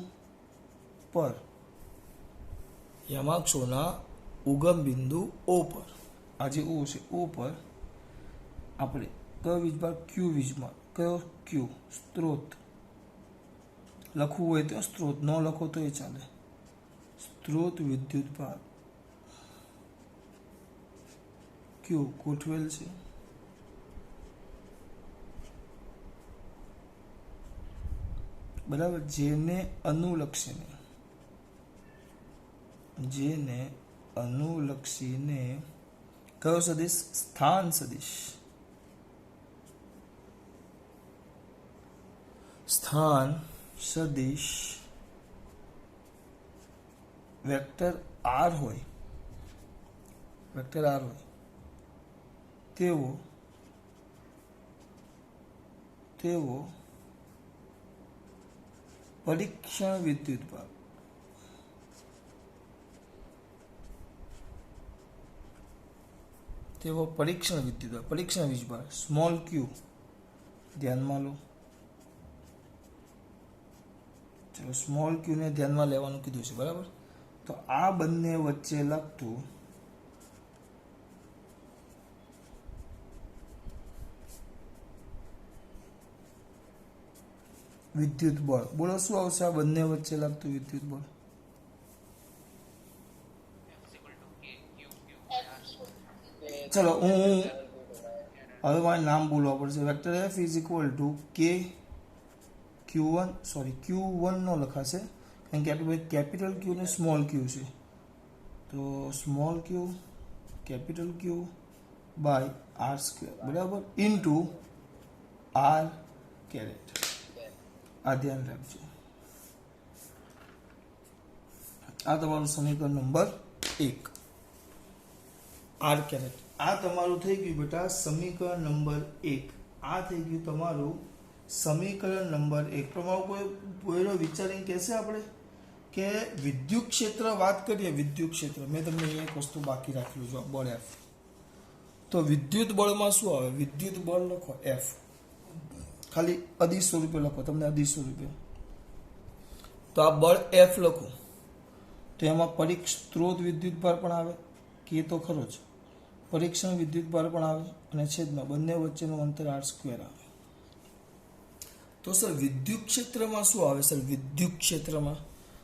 પર, યામાક્ષોના ઉગમ બિંદુ O પર, આ જે O છે O પર આપણે કયો વીજભાર? ક્યુ વીજભાર. કયો? ક્યુ. સ્ત્રોત લખવું હોય તો સ્ત્રોત, ન લખો તો એ ચાલે. સ્ત્રોત વિદ્યુત ભાર ક્યુ ગોઠવેલ છે. બરાબર? જેને અનુલક્ષીને જેને અનુલક્ષીને કયો સદિશ? સ્થાન સદિશ. સ્થાન સદિશ વેક્ટર આર હોય, તેવો પરીક્ષણ વિદ્યુતભાર પરીક્ષણ વીજભાર સ્મોલ ક્યુ ધ્યાનમાં લો. ચલો સ્મોલ ક્યુ ને ધ્યાનમાં લેવાનું કીધું છે, બરાબર. તો આ બંને વચ્ચે લાગતું વિદ્યુત બળ, બોલો શું આવશે આ બંને વચ્ચે લાગતું વિદ્યુત બળ? ચલો હું હવે મારે નામ બોલવા પડશે. Vector F is equal to કે Q1 નો લખાશે કારણ કે આપણી પાસે કેપિટલ ક્યુ ને સ્મોલ ક્યુ છે. તો small Q capital Q by R square, બરાબર, ઇન્ટુ આર કેરેટ. આ ધ્યાન રાખજો. આ તમારું સમીકરણ નંબર 1 આર કેરેટ. આ તમારું થઈ ગયું બેટા સમીકરણ નંબર 1. આ થઈ ગયું તમારું સમીકરણ નંબર 1. પ્રમાણે કોઈ વિચારીને કહેશે આપણે કે વિદ્યુત ક્ષેત્ર વાત કરીએ. વિદ્યુત ક્ષેત્ર મેં તમને એક વસ્તુ બાકી રાખેલું છે, બળ એફ. તો વિદ્યુત બળમાં શું આવે? વિદ્યુત બળ લખો એફ, ખાલી અદિશ સ્વરૂપે લખો, તમને અદિશ સ્વરૂપે. તો આ બળ એફ લખો તો એમાં સ્ત્રોત વિદ્યુતભાર પણ આવે, કે તો ખરો જ, પરીક્ષણ વિદ્યુતભાર પણ આવે અને છેદમાં બંને વચ્ચેનું અંતર આર સ્ક્વેર આવે. તો સર વિદ્યુત ક્ષેત્રમાં શું આવે? સર વિદ્યુત ક્ષેત્રમાં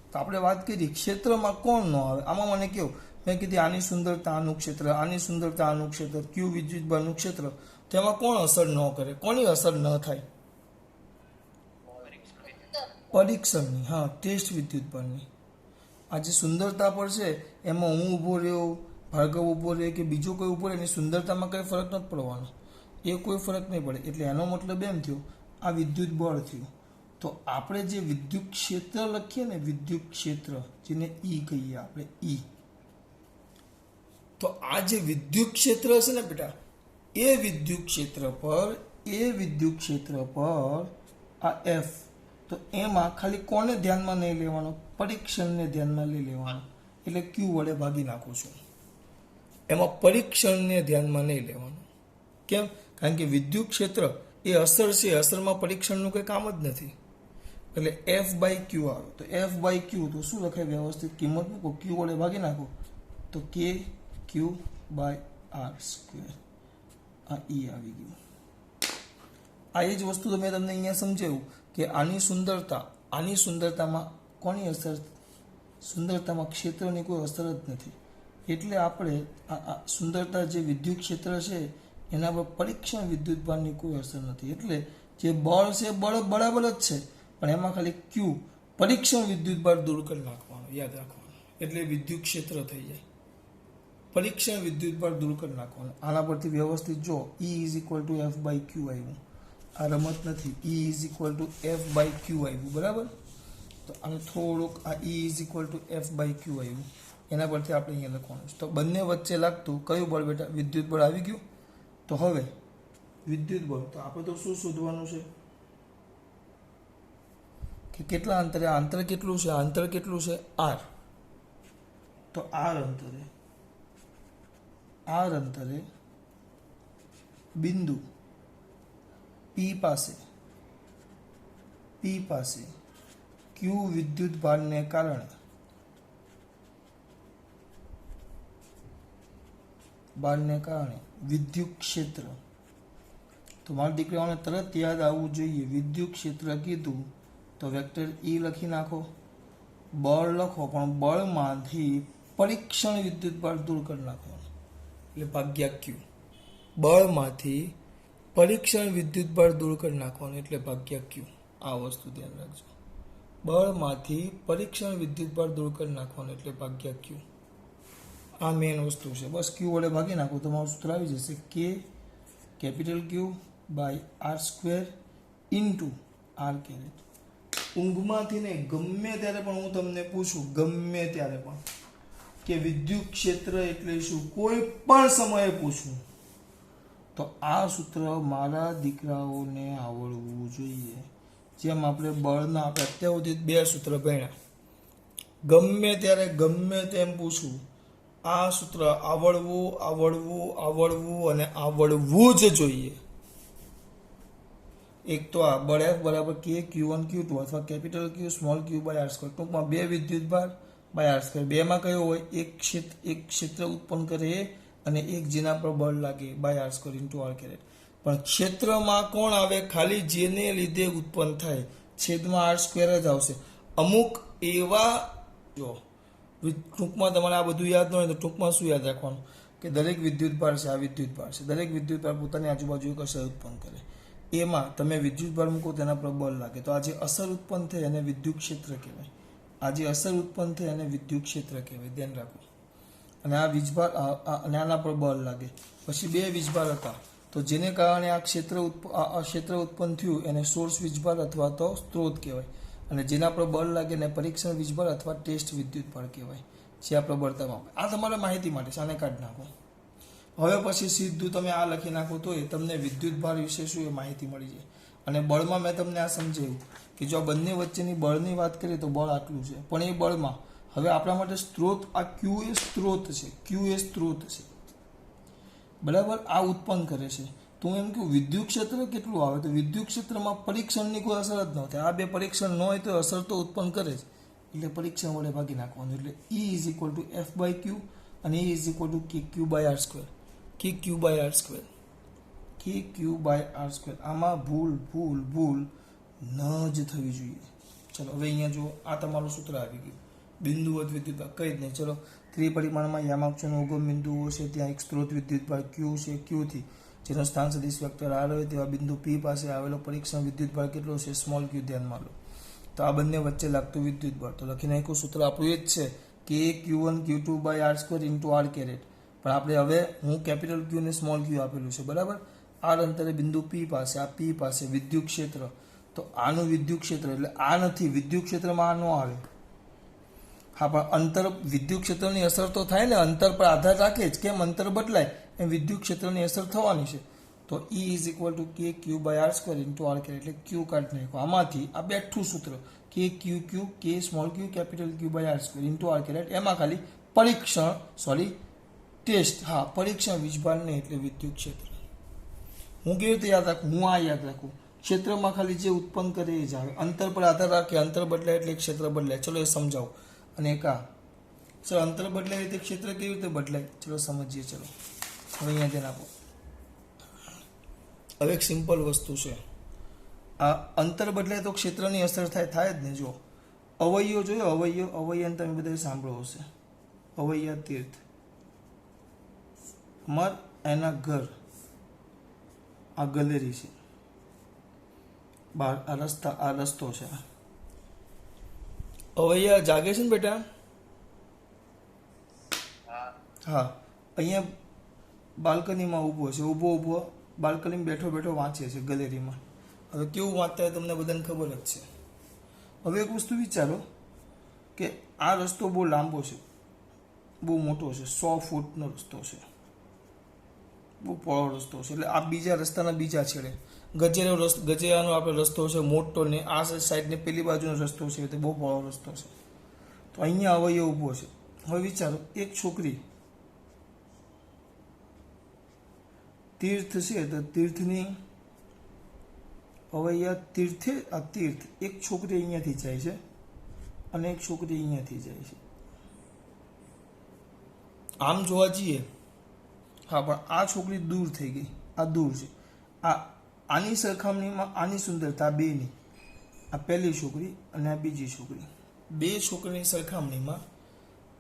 તો આપણે વાત કરી ક્ષેત્રમાં કોણ ન આવે. આમાં મને કેવું મેં કીધી આની સુંદરતા આનું ક્ષેત્ર, આની સુંદરતા આનું ક્ષેત્ર, ક્યુ વિદ્યુતભારનું ક્ષેત્ર, તેમાં કોણ અસર ન કરે? કોની અસર ન થાય? પરીક્ષણની, હા, ટેસ્ટ વિદ્યુતભારની. આ જે સુંદરતા પર છે એમાં હું ઊભો રહ્યો, ભાર્ગવ ઊભો રહે કે બીજો કોઈ ઊભો રહે, એની સુંદરતામાં કંઈ ફરક નથી પડવાનો, એ કોઈ ફરક નહીં પડે. એટલે એનો મતલબ એમ થયો આ વિદ્યુત બળ થયું. તો આપણે જે વિદ્યુત ક્ષેત્ર લખીએ ને, વિદ્યુત ક્ષેત્ર જેને ઈ કહીએ આપણે, ઈ, તો આ જે વિદ્યુત ક્ષેત્ર છે ને બેટા, એ વિદ્યુત ક્ષેત્ર પર આ એફ, તો એમાં ખાલી કોને ધ્યાનમાં નહીં લેવાનો? પરીક્ષણને ધ્યાનમાં લઈ લેવાનું. એટલે ક્યુ વડે ભાગી નાખું છું. એમાં પરીક્ષણને ધ્યાનમાં નહીં લેવાનું. કેમ? કારણ કે વિદ્યુત ક્ષેત્ર એ અસર છે, અસરમાં પરીક્ષણનું કંઈ કામ જ નથી. એટલે એફ બાય ક્યુ આવે. તો એફ બાય ક્યુ તો શું લખાય? વ્યવસ્થિત કિંમત મૂકો, ક્યુ વડે ભાગી નાખો તો કે ક્યુ બાય આર સ્ક્વેર. આ ઈ આવી ગયું. આ એ જ વસ્તુ તો મેં તમને અહીંયા સમજાવ્યું કે આની સુંદરતામાં કોની અસર? સુંદરતામાં ક્ષેત્રની કોઈ અસર જ નથી. એટલે આપણે આ સુંદરતા જે વિદ્યુત ક્ષેત્ર છે એના પર પરીક્ષણ વિદ્યુતભારની કોઈ અસર નથી. એટલે જે બળ છે બળ બરાબર જ છે, પણ એમાં ખાલી ક્યુ પરીક્ષણ વિદ્યુતભાર દૂર કરી નાખવાનો, યાદ રાખવાનું. એટલે વિદ્યુત ક્ષેત્ર થઈ જાય. પરીક્ષણ વિદ્યુતભાર દૂર કરી નાખવાનો. આના પરથી વ્યવસ્થિત જો E is equal to F by Q આવ્યું. આ રમત નથી. E is equal to F by Q આવ્યું, બરાબર. તો આને થોડુંક આ E is equal to F by Q આવ્યું, એના પરથી આપણે અહીંયા લખવાનું છે. તો બંને વચ્ચે લાગતું કયું બળ બેટા? વિદ્યુત બળ આવી ગયું. તો હવે વિદ્યુત બળ, તો આપણે તો શું શોધવાનું છે કે કેટલા અંતરે? આ અંતર કેટલું છે? આ અંતર કેટલું છે? આર. તો આર અંતરે બિંદુ P પાસે ક્યુ વિદ્યુત ભારને કારણે વિદ્યુત ક્ષેત્ર. તો મારા દીકરાઓને તરત યાદ આવવું જોઈએ, વિદ્યુત ક્ષેત્ર કીધું તો વેક્ટર ઈ લખી નાખો, બળ લખો, પણ બળમાંથી પરીક્ષણ વિદ્યુતભાર દૂર કરી નાખવાનો એટલે ભાગ્યા ક્યુ. બળમાંથી પરીક્ષણ વિદ્યુતભાર દૂર કરી નાખવાનો એટલે ભાગ્યા ક્યુ. આ વસ્તુ ધ્યાન રાખજો. બળમાંથી પરીક્ષણ વિદ્યુતભાર દૂર કરી નાખવાનો એટલે ભાગ્યા ક્યુ. આ મેઇન વસ્તુ છે. બસ ક્યુ વડે ભાગી નાખો તો મારું સૂત્ર આવી જશે કે capital Q by R square into R caret. ઊંઘમાંથી ને ગમે ત્યારે પણ હું તમને પૂછું, ગમે ત્યારે પણ, કે વિદ્યુત ક્ષેત્ર એટલે શું, કોઈ પણ સમયે પૂછું, તો આ સૂત્ર મારા દીકરાઓને આવડવું જોઈએ. જેમ આપણે બળના આપણે અત્યાર સુધી 2 સૂત્ર ભણ્યા, ગમે ત્યારે ગમે તેમ પૂછું, આ સૂત્ર આવડવું આવડવું આવડવું અને આવડવું જ જોઈએ. એક તો આ બળ F બરાબર કે Q1 Q2 અથવા કેપિટલ Q સ્મોલ q બાય આર સ્ક્વેર. ટૂંકમાં 2 વિદ્યુતભાર બાય આર સ્ક્વેર. બેમાં કયો હોય, એક ક્ષેત્ર ઉત્પન્ન કરે અને એક જેના પર બળ લાગે by R square into R caret. પણ ક્ષેત્રમાં કોણ આવે, ખાલી જેને લીધે ઉત્પન્ન થાય, છેદમાં આર સ્ક્વેર જ આવશે. અમુક એવા, જો ટૂંકમાં તમારે આ બધું યાદ ન હોય તો ટૂંકમાં શું યાદ રાખવાનું, કે દરેક વિદ્યુતભાર છે, આ વિદ્યુતભાર છે, દરેક વિદ્યુતભાર પોતાની આજુબાજુ એક અસર ઉત્પન્ન કરે. એમાં તમે વિદ્યુતભાર મૂકો તેના પર બળ લાગે, તો આ જે અસર ઉત્પન્ન થઈ એને વિદ્યુત ક્ષેત્ર કહેવાય. આ જે અસર ઉત્પન્ન થઈ એને વિદ્યુત ક્ષેત્ર કહેવાય, ધ્યાન રાખો. અને આ વીજભાર અને આના પર બળ લાગે. પછી 2 વીજભાર હતા, તો જેને કારણે આ ક્ષેત્ર ઉત્પન્ન થયું એને સોર્સ વીજભાર અથવા તો સ્ત્રોત કહેવાય. અને જેના પર બળ લાગે એને પરીક્ષણ વીજભાર અથવા ટેસ્ટ વિદ્યુતભાર કહેવાય, જે આ પ્રબળતા માપે. આ તમારા માહિતી માટે છે, આને કાઢી નાખો. હવે પછી સીધું તમે આ લખી નાખો તો એ તમને વિદ્યુતભાર વિશે શું એ માહિતી મળી જાય. અને બળમાં મેં તમને આ સમજાવ્યું કે જો આ બંને વચ્ચેની બળની વાત કરીએ તો બળ આટલું છે, પણ એ બળમાં હવે આપણા માટે સ્ત્રોત, આ ક્યુ એ સ્ત્રોત છે, ક્યુ એ સ્ત્રોત છે, બરાબર, આ ઉત્પન્ન કરે છે. તો હું એમ કહું વિદ્યુત ક્ષેત્ર કેટલું આવે, તો વિદ્યુત ક્ષેત્રમાં પરીક્ષણની કોઈ અસર જ ન થાય. આ 2 પરીક્ષણ ન હોય તો અસર તો ઉત્પન્ન કરે જ, એટલે પરીક્ષણ વડે ભાગી નાખવાનું. એટલે E is equal to F બાય ક્યુ અને E is equal to K Q by R square. કે ક્યુ બાય આર સ્ક્વેર, કે ક્યુ બાય આર સ્ક્વેર. આમાં ભૂલ ન જ થવી જોઈએ. ચલો હવે અહીંયા જુઓ, આ તમારું સૂત્ર આવી ગયું. બિંદુવત વિદ્યુતભાર કંઈ જ નહીં. ચલો ત્રિપરિમાણમાં યામાક્ષનો ઉગમ બિંદુઓ છે, ત્યાં એક સ્ત્રોત વિદ્યુતભાર ક્યુ છે, ક્યુથી જેનો સ્થાન સદિશ વેક્ટર આર હોય તેવા બિંદુ પી પાસે આવેલો પરીક્ષણ વિદ્યુતભાર કેટલો છે, સ્મોલ ક્યુ ધ્યાનમાં લો. તો આ બંને વચ્ચે લાગતું વિદ્યુતભાર તો લખી નાખ્યું. સૂત્ર આપણું એ જ છે કે Q1 Q2 by R square into R caret. પણ આપણે હવે હું કેપિટલ ક્યુ ને સ્મોલ ક્યુ આપેલું છે, બરાબર. આર અંતરે બિંદુ પી પાસે, આ પી પાસે વિદ્યુત ક્ષેત્ર, તો આનું વિદ્યુત ક્ષેત્ર એટલે આ નથી, વિદ્યુત ક્ષેત્રમાં આ ન આવે. હા, પણ અંતર વિદ્યુત ક્ષેત્રની અસર તો થાય ને, અંતર પર આધાર રાખે જ. કેમ, અંતર બદલાય એમ વિદ્યુત ક્ષેત્રની અસર થવાની છે. તો E is equal to K Q by R square into R caret, એટલે ક્યુ કાઢી નાખો. આમાંથી આ બેઠું સૂત્ર કે ક્યુ ક્યુ કે small Q capital Q by R square into R caret, એમાં ખાલી ટેસ્ટ, હા, પરીક્ષણ વીજભાર નહીં, એટલે વિદ્યુત ક્ષેત્ર. હું કેવી રીતે યાદ રાખું, હું આ યાદ રાખું, ક્ષેત્રમાં ખાલી જે ઉત્પન્ન કરે એ જ આવે. અંતર પર આધાર રાખે, અંતર બદલાય એટલે ક્ષેત્ર બદલાય. ચલો એ સમજાવો. અને એક આ ચલો અંતર બદલાય રીતે ક્ષેત્ર કેવી રીતે બદલાય, ચલો સમજીએ. ચલો હવે અહીંયા ધ્યાન આપો. હવે એક સિમ્પલ વસ્તુ છે, આ અંતર બદલાય તો ક્ષેત્રની અસર થાય જ ને. જો અવયવ જોયો, અવયવ તમે બધા સાંભળો હશે. અવૈયા તીર્થ, અમર એના ઘર, આ ગેલેરી છે, બહાર આ રસ્તો છે. અવૈયા જાગે છે ને બેટા? હા, અહીંયા બાલ્કનીમાં ઊભો છે, ઊભો બાલ્કનીમાં બેઠો વાંચે છે ગેલેરીમાં. હવે કેવું વાંચતા હોય તમને બધાને ખબર જ છે. હવે એક વસ્તુ વિચારો કે આ રસ્તો બહુ લાંબો છે, બહુ મોટો છે, 100 ફૂટનો રસ્તો છે, બહુ પહોળો રસ્તો છે. એટલે આ બીજા રસ્તાના બીજા છેડે ગજેરાનો આપણે રસ્તો છે મોટો, ને આ સાઈડ ને પેલી બાજુનો રસ્તો છે, તે બહુ પહોળો રસ્તો છે. તો અહીંયા અવયવ ઊભો છે. હવે વિચારો, એક છોકરી તીર્થ છે, તો તીર્થની અવૈયા તીર્થે, આ તીર્થ, એક છોકરી અહીંયાથી જાય છે અને એક છોકરી અહીંયાથી જાય છે. આમ જોવા જઈએ, હા, પણ આ છોકરી દૂર થઈ ગઈ, આ દૂર છે. આની સરખામણીમાં આની સુંદરતા બેની, આ પહેલી છોકરી અને આ બીજી છોકરી, 2 છોકરીની સરખામણીમાં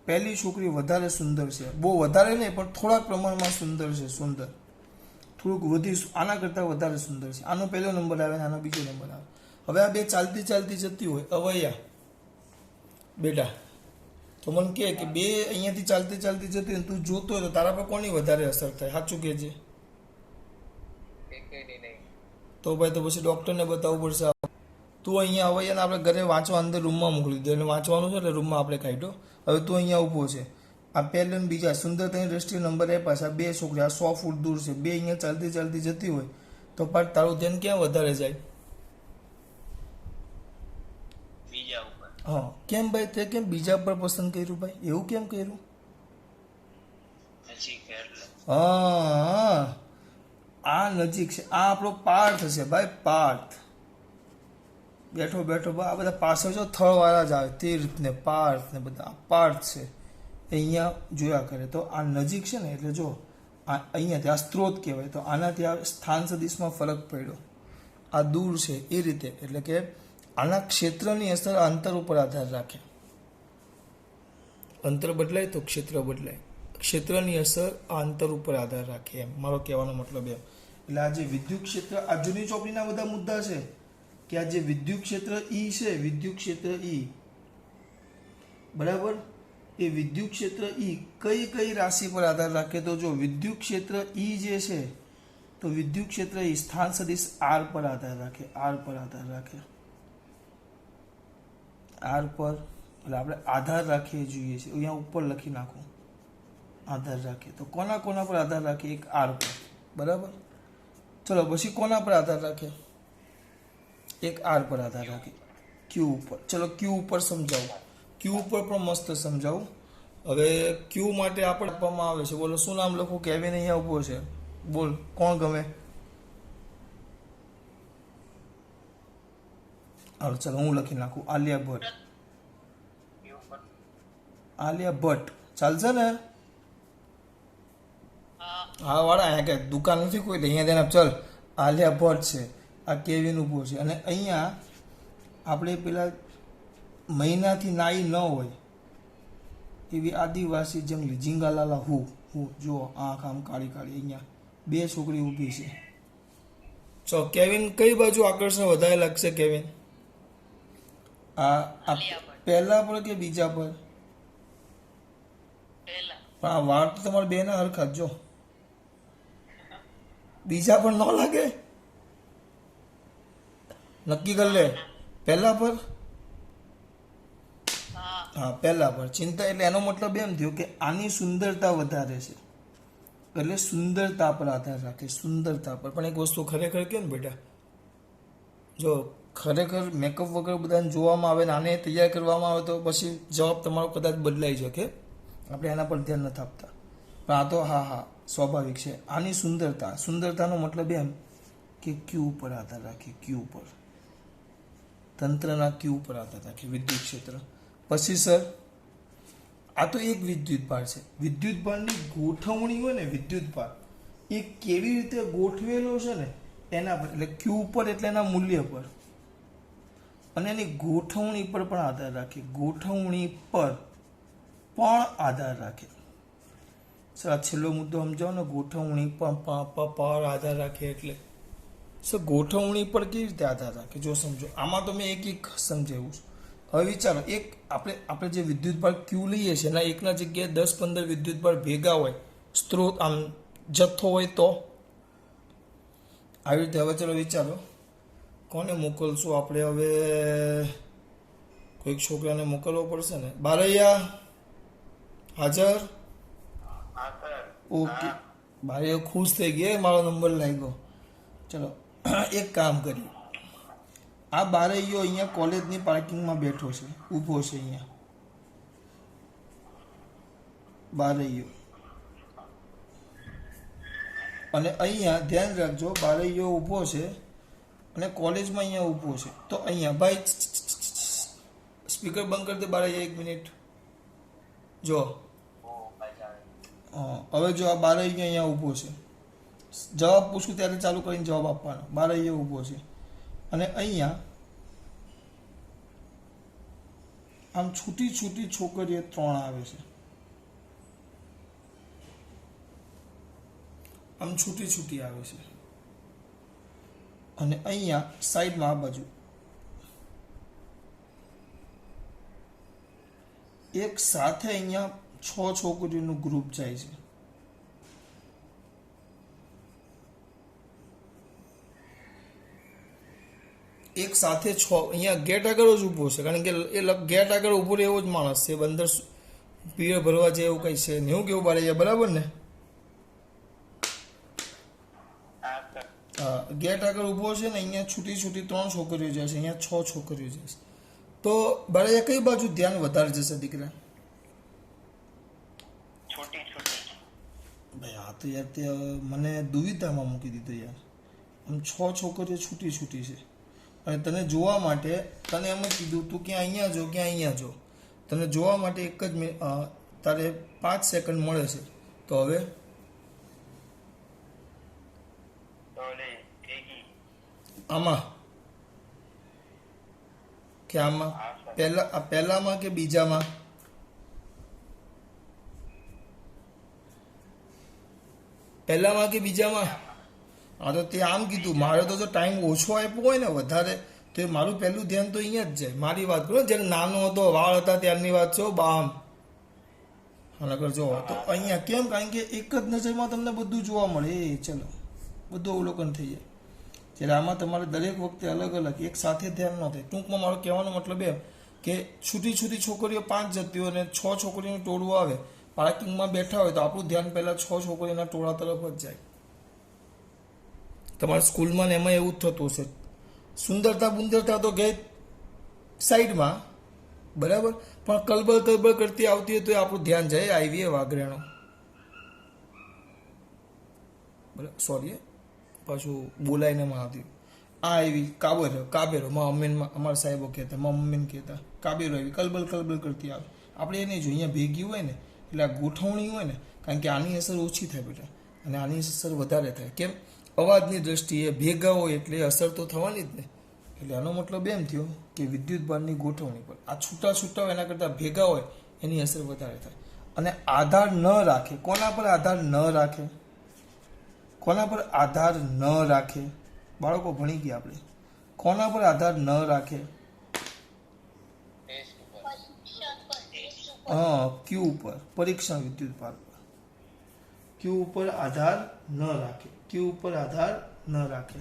પહેલી છોકરી વધારે સુંદર છે. બહુ વધારે નહીં, પણ થોડાક પ્રમાણમાં સુંદર છે. સુંદર થોડુંક વધી, આના કરતાં વધારે સુંદર છે. આનો પહેલો નંબર આવે અને આનો બીજો નંબર આવે. હવે આ 2 ચાલતી જતી હોય, અવૈયા બેટા તો મને કહે કે બે અહીંયાથી ચાલતી ચાલતી જતી હોય ને તું જોતો હોય તો તારા પર કોની વધારે અસર થાય? સાચું કહેજે. તો ભાઈ તો પછી ડૉક્ટરને બતાવવું પડશે. તું અહીંયા આવે ને આપણે ઘરે વાંચવા અંદર રૂમમાં મોકલી દે. એટલે વાંચવાનું છે એટલે રૂમમાં આપણે કાઢ્યો. હવે તું અહીંયા ઊભો છે. આ પહેલા ને બીજા સુંદરતાની દ્રષ્ટિએ નંબર આપ્યા છે. આ બે છોકરી આ 100 ફૂટ દૂર છે. બે અહીંયા ચાલતી ચાલતી જતી હોય તો પણ તારું ધ્યાન ક્યાં વધારે જાય? હા. કેમ ભાઈ તે કેમ બીજા પર પસંદ કર્યું ભાઈ? એવું કેમ કર્યું? હા, આ નજીક છે. આ આપણો પાર્થ છે ભાઈ, પાર્થ. બેઠો બેઠો આ બધા પાછળ જો થળવાળા જ આવે, તીર્થ ને પાર્થ ને બધા પાર્થ છે. અહીંયા જોયા કરે તો આ નજીક છે ને એટલે જો આ અહીંયાથી આ સ્ત્રોત કહેવાય તો આનાથી આ સ્થાન સદિશમાં ફરક પડ્યો. આ દૂર છે એ રીતે. એટલે કે આના ક્ષેત્રની અસર અંતર ઉપર આધાર રાખે. અંતર બદલાય તો ક્ષેત્ર બદલાય. ક્ષેત્રની અસર આ અંતર ઉપર આધાર રાખે, એમ મારો કહેવાનો મતલબ એમ. એટલે આ જે વિદ્યુત ક્ષેત્ર, આ જૂની ચોપડીના બધા મુદ્દા છે કે આ જે વિદ્યુત ક્ષેત્ર ઈ છે, વિદ્યુત ક્ષેત્ર ઈ, બરાબર, એ વિદ્યુત ક્ષેત્ર ઈ કઈ કઈ રાશિ પર આધાર રાખે? તો જો વિદ્યુત ક્ષેત્ર ઈ જે છે તો વિદ્યુત ક્ષેત્ર ઈ સ્થાન સદિશ આર પર આધાર રાખે. આર પર આધાર રાખે. આર પર એટલે આપણે આધાર રાખીએ જોઈએ છે. અહીંયા ઉપર લખી નાખું આધાર રાખે. તો કોના કોના પર આધાર રાખે? એક આર પર, બરાબર. ચલો પછી કોના પર આધાર રાખે? એક આર પર આધાર રાખે. ક્યુ ઉપર. ચલો ક્યુ ઉપર સમજાવું. ક્યુ ઉપર પણ મસ્ત સમજાવું. હવે ક્યુ માટે આપણે આપવામાં આવે છે. બોલો શું નામ લખું? કેવિન અહીંયા ઊભો છે. બોલ કોણ ગમે? હાલો ચાલો હું લખી નાખું. આલિયા ભટ્ટ. આલિયા ભટ્ટ ચાલશે ને? હા વાળા અહીંયા કે દુકાન નથી કોઈ, અહીંયા તેને ચલ આલિયા ભટ્ટ છે. આ કેવિન ઊભો છે. અને અહીંયા આપણે પેલા મહિનાથી નાઈ ન હોય એવી આદિવાસી જંગલી ઝીંગાલાલા હું જો આંખ આમ કાળી કાળી. અહીંયા બે છોકરી ઊભી છે. ચો કેવિન કઈ બાજુ આકર્ષણ વધારે લાગશે? કેવિન આ પહેલા પર કે બીજા પર? પણ આ વાળ તો તમારે બે ના હરખા જો. બીજા પર ન લાગે? નક્કી કરી લે. પહેલા પર? હા પહેલા પર. ચિંતા એટલે એનો મતલબ એમ થયો કે આની સુંદરતા વધારે છે એટલે સુંદરતા પર આધાર રાખે. સુંદરતા પર. પણ એક વસ્તુ ખરેખર કે ને બેટા, જો ખરેખર મેકઅપ વગર બધાને જોવામાં આવે ને આને તૈયાર કરવામાં આવે તો પછી જવાબ તમારો કદાચ બદલાઈ શકે. આપણે એના પર ધ્યાન નથી આપતા. પણ આ તો હા સ્વાભાવિક છે. આની સુંદરતા, સુંદરતાનો મતલબ એમ કે ક્યુ ઉપર આધાર રાખે. ક્યુ ઉપર, તંત્રના ક્યુ ઉપર આધાર રાખે વિદ્યુત ક્ષેત્ર. પછી સર આ તો એક વિદ્યુત ભાર છે. વિદ્યુત ભારની ગોઠવણી હોય ને, વિદ્યુત ભાર એ કેવી રીતે ગોઠવેલો છે ને એના પર, એટલે ક્યુ ઉપર એટલે એના મૂલ્ય પર અને એની ગોઠવણી પર પણ આધાર રાખે. ગોઠવણી પર પણ આધાર રાખે. સર આ છેલ્લો મુદ્દો સમજાવો ને, ગોઠવણી પર આધાર રાખે એટલે સર ગોઠવણી પર કેવી રીતે આધાર રાખે? જો સમજો, આમાં તો મેં એક સમજાવ્યું છે. હવે વિચારો, એક આપણે જે વિદ્યુત ભાર ક્યુ લઈએ છીએ એના એકના જગ્યાએ 10-15 વિદ્યુત ભાર ભેગા હોય, સ્ત્રોત આમ જથ્થો હોય તો આવી રીતે. હવે ચલો વિચારો કોને મોકલશું આપણે? હવે કોઈક છોકરાને મોકલવો પડશે ને. બારૈયા હાજર? ઓકે. બારૈયા ખુશ થઈ ગયા, મારો નંબર લાગ્યો. ચલો એક કામ કરીએ. આ બારૈયો અહીંયા કોલેજની પાર્કિંગમાં બેઠો છે, ઊભો છે અહીંયા બારૈયો. અને અહીંયા ધ્યાન રાખજો, બારૈયો ઊભો છે અને કોલેજમાં અહીંયા ઊભો છે. તો અહીંયા ભાઈ સ્પીકર બંધ કરી દે બારૈયા, 1 મિનિટ. જો હવે જો આ બારૈયો અહીંયા ઊભો છે. જવાબ પૂછું ત્યારે ચાલુ કરીને જવાબ આપવાનો. બારૈયો ઊભો છે અને અહીંયા આમ છૂટી છૂટી છોકરીઓ 3 આવે છે. આમ છૂટી છૂટી આવે છે. અને અહીંયા સાઈડમાં આ બાજુ એક સાથે અહીંયા 6 છોકરીઓનું ગ્રુપ જાય છે. એક સાથે 6 અહીંયા ગેટ આગળ જ ઊભો છે, કારણ કે એ ગેટ આગળ ઊભો રહે એવો જ માણસ છે. અંદર પીળો ભરવા જાય એવું કઈ છે ને, એવું કેવું બારે જાય, બરાબર ને? હા, ગેટ આગળ ઊભો છે ને, અહીંયા છૂટી 3 છોકરીઓ જાય છે, અહીંયા 6 છોકરીઓ જાય છે. તો બારે કઈ બાજુ ધ્યાન વધારે જશે દીકરા? ભાઈ આ તો યાર તે મને દુવિધામાં મૂકી દીધો યાર. આમ 6 છોકરીઓ છૂટી છે, અને તને જોવા માટે તને એમ જ કીધું તું ક્યાં અહીંયા જો, ક્યાં અહીંયા જો. તને જોવા માટે એક જ તારે 5 સેકન્ડ મળે છે. તો હવે આમાં કે આમાં પહેલામાં કે બીજામાં? પહેલામાં કે બીજામાં? હા, તો તે આમ કીધું. મારે તો જો ટાઈમ ઓછો આપ્યો હોય ને વધારે, તો એ મારું પહેલું ધ્યાન તો અહીંયા જ જાય. મારી વાત કરો, જ્યારે નાનો હતો, વાળ હતા ત્યારની વાત છો, બામ હા કરજો. તો અહીંયા કેમ? કારણ કે એક જ નજરમાં તમને બધું જોવા મળે. એ ચલો બધું અવલોકન થઈ જાય. જ્યારે આમાં તમારે દરેક વખતે અલગ અલગ એક સાથે ધ્યાન ન થાય. ટૂંકમાં મારો કહેવાનો મતલબ એમ કે છૂટી છોકરીઓ 5 જતી હોય અને 6 છોકરીનું ટોળું આવે, પાર્કિંગમાં બેઠા હોય, તો આપણું ધ્યાન પહેલાં 6 છોકરીના ટોળા તરફ જ જાય. તમારા સ્કૂલમાં ને એમાં એવું જ થતું હશે. સુંદરતા તો ગઈ સાઈડમાં, બરાબર, પણ કલબલ કરતી આવતી હોય તો આપણું ધ્યાન જાય આવી વાઘરેણો. બરાબર, સોરી પાછું બોલાઈને માં આવતી. આ આવી કાબેરો અમારા સાહેબો કહેતા, મમ્મીને કહેતા કાબેરો આવી કલબલ કરતી આવે. આપણે એ નહીં જોઈએ. અહીંયા ભેગી હોય ને એટલે આ ગોઠવણી હોય ને, કારણ કે આની અસર ઓછી થાય બેટા, અને આની અસર વધારે થાય. કેમ? અવાજની દ્રષ્ટિએ ભેગા હોય એટલે અસર તો થવાની જ ને. એટલે આનો મતલબ એમ થયો કે વિદ્યુત ભારની ગોઠવણી પર આ છૂટા હોય એના કરતાં ભેગા હોય એની અસર વધારે થાય. અને આધાર ન રાખે. કોના પર આધાર ન રાખે? કોના પર આધાર ન રાખે? બાળકો ભણી ગયા આપણે. કોના પર આધાર ન રાખે? હા, ક્યુ ઉપર, પરીક્ષણ વિદ્યુત ભાર પર. ક્યુ ઉપર આધાર ન રાખે. ક્યુ ઉપર આધાર ન રાખે.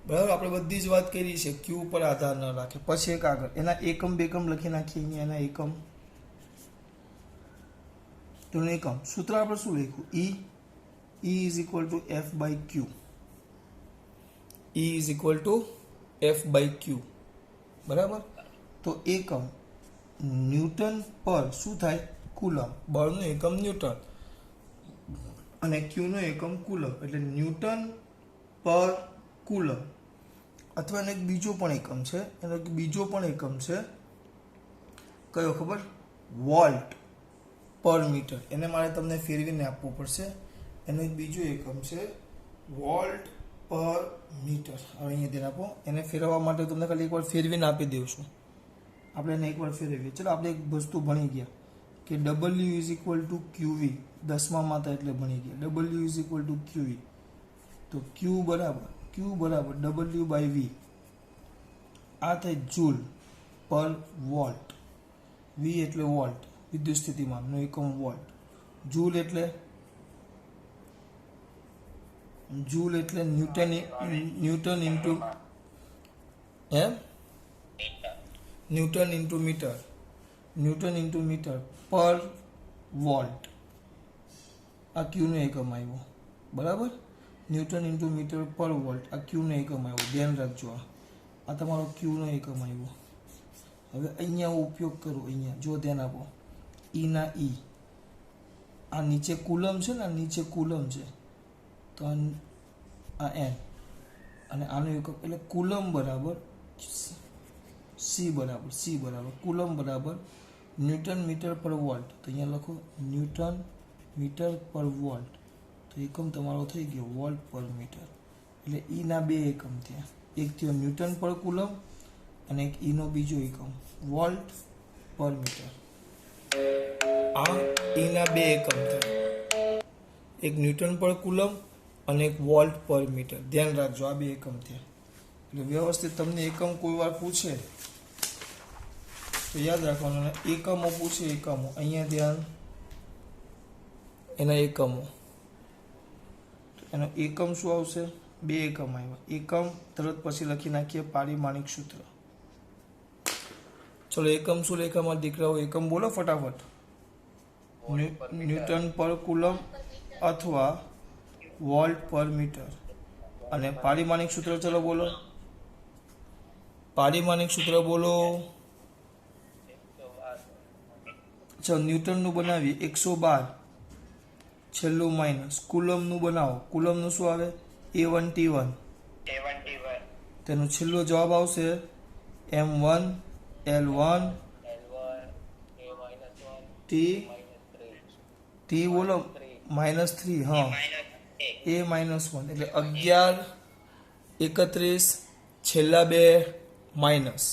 બરાબર, આપણે બધી જ વાત કરી છે. ક્યુ ઉપર આધાર ન રાખે. પછી એક આગળ એના એકમ બેકમ લખી નાખીએ. અહીંયા એના એકમ તો એકમ સૂત્ર આપણે શું લખ્યું? E is equal to F by Q. E is equal to F by Q. બરાબર. તો એકમ ન્યૂટન પર શું થાય? કુલમ. બળનું એકમ ન્યૂટન અને Q નો એકમ કુલમ, એટલે ન્યૂટન પર કુલમ. અથવા એનો એક બીજો પણ એકમ છે. કયો ખબર? વોલ્ટ પર મીટર. એને મારે તમને ફેરવીને આપવું પડશે. એનો એક બીજો એકમ છે વોલ્ટ પર મીટર. હવે અહીંયા ધ્યાન આપો. એને ફેરવવા માટે તમને ખાલી એકવાર ફેરવીને આપી દઉં છું. આપણે એને એકવાર ફેરવીએ. ચલો, આપણે એક વસ્તુ ભણી ગયા કે W is equal two QV. 10માં હતા એટલે ભણી ગયા. W is equal two QV. તો Q બરાબર W બાય V. આ થાય જૂલ પર વોલ્ટ. V એટલે વોલ્ટ, વિદ્યુત સ્થિતિમાનનો એકમ વોલ્ટ. જૂલ એટલે ન્યૂટન ઇન્ટુ મીટર પર વોલ્ટ. આ Q નો એકમ આવ્યો. બરાબર, ન્યૂટન ઇન્ટુ મીટર પર વોલ્ટ. આ Q નો એકમ આવ્યો. ધ્યાન રાખજો, આ તમારો Q નો એકમ આવ્યો. હવે અહીંયા ઉપયોગ કરો. અહીંયા જો ધ્યાન આપો. E ના E. આ નીચે કુલમ છે ને, નીચે કુલમ છે, તો આ N અને આનો એકમ એટલે કુલમ બરાબર C બરાબર કુલમ બરાબર ન્યૂટન મીટર પર વોલ્ટ. તો અહીંયા લખો ન્યૂટન મીટર પર વોલ્ટ. તો એકમ તમારો થઈ ગયો વોલ્ટ પર મીટર. એટલે E ના બે એકમ થયા. એક થયો ન્યૂટન પર કુલમ અને એક E નો બીજો એકમ વોલ્ટ પર મીટર. આ E ના બે એકમ થયા. એક ન્યૂટન પર કુલમ અને એક વોલ્ટ પર મીટર. ધ્યાન રાખજો, આ બે એકમ થયા. એટલે વ્યવસ્થિત તમને એકમ કોઈ વાર પૂછે તો યાદ રાખવાનું. અને એકમો પૂછે, એકમો અહીંયા ધ્યાન, એના એકમો. એનો એકમ શું આવશે? 2 એકમ આવ્યા. એકમ તરત પછી લખી નાખીએ પારિમાણિક સૂત્ર. ચલો એકમ શું લખ્યા મારા દીકરાઓ? એકમ બોલો ફટાફટ. ન્યૂટન પર કુલમ અથવા વોલ્ટ પર મીટર. અને પારિમાણિક સૂત્ર ચલો બોલો. પારિમાણિક સૂત્ર બોલો. ચલો ન્યૂટનનું બનાવીએ 112, છેલ્લું માઇનસ. કુલમનું બનાવો. કુલમનું શું આવે? A1 T1. તેનો છેલ્લો જવાબ આવશે M1 L1 T બોલો -3. હા, A -1 એટલે 11, 31, છેલ્લા 2 માઇનસ,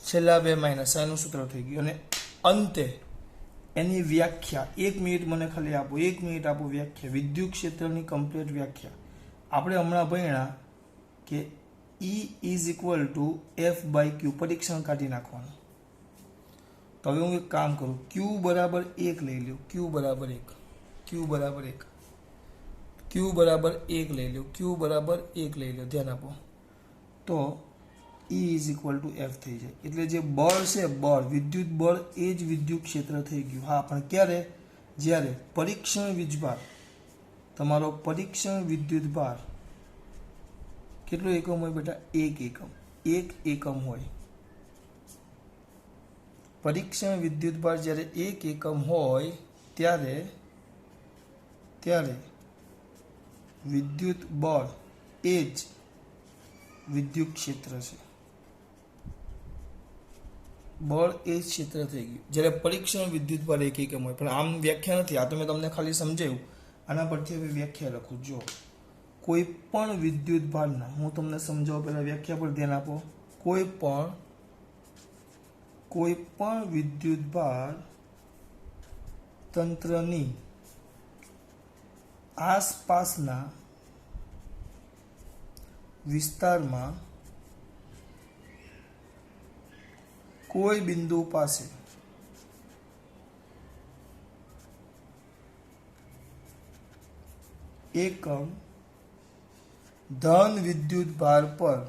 છેલ્લા 2 માઇનસ. એનું સૂત્ર થઈ ગયું. અને અંતે એની વ્યાખ્યા 1 મિનિટ મને ખાલી આપો, 1 મિનિટ આપો. વ્યાખ્યા, વિદ્યુત ક્ષેત્રની કમ્પ્લીટ વ્યાખ્યા. આપણે હમણાં ભણ્યા કે E = F/Q. પરીક્ષણ કાઢી નાખવાનું. તો હવે હું એક કામ કરું, Q બરાબર 1 લઈ લ્યો. Q બરાબર 1, Q બરાબર 1, Q બરાબર 1 લઈ લો. Q બરાબર 1 લઈ લો. ધ્યાન આપો. તો E = F થઈ જાય. એટલે જે બળ છે, બળ, વિદ્યુત બળ, એ જ વિદ્યુત ક્ષેત્ર થઈ ગયું. હા, પણ ક્યારે? જ્યારે પરીક્ષણ વીજભાર, તમારો પરીક્ષણ વિદ્યુત ભાર કેટલો એકમ હોય બેટા? 1 એકમ. 1 એકમ હોય. પરીક્ષણ વિદ્યુત ભાર જ્યારે 1 એકમ હોય ત્યારે વિદ્યુત બળ એ જ વિદ્યુત ક્ષેત્ર છે. બળ એ જ ક્ષેત્ર થઈ ગયું જ્યારે પરીક્ષણ વિદ્યુત ભાર 1 એકમ હોય. પણ આમ વ્યાખ્યા નથી, આ તો મેં તમને ખાલી સમજાવ્યું. આના પરથી હવે વ્યાખ્યા લખું. જો કોઈ પણ વિદ્યુત ભારના, હું તમને સમજાવું પહેલા વ્યાખ્યા પર ધ્યાન આપો. કોઈ પણ વિદ્યુત ભાર તંત્રની આસપાસના વિસ્તારમાં કોઈ બિંદુ પાસે એકમ ધન વિદ્યુત ભાર પર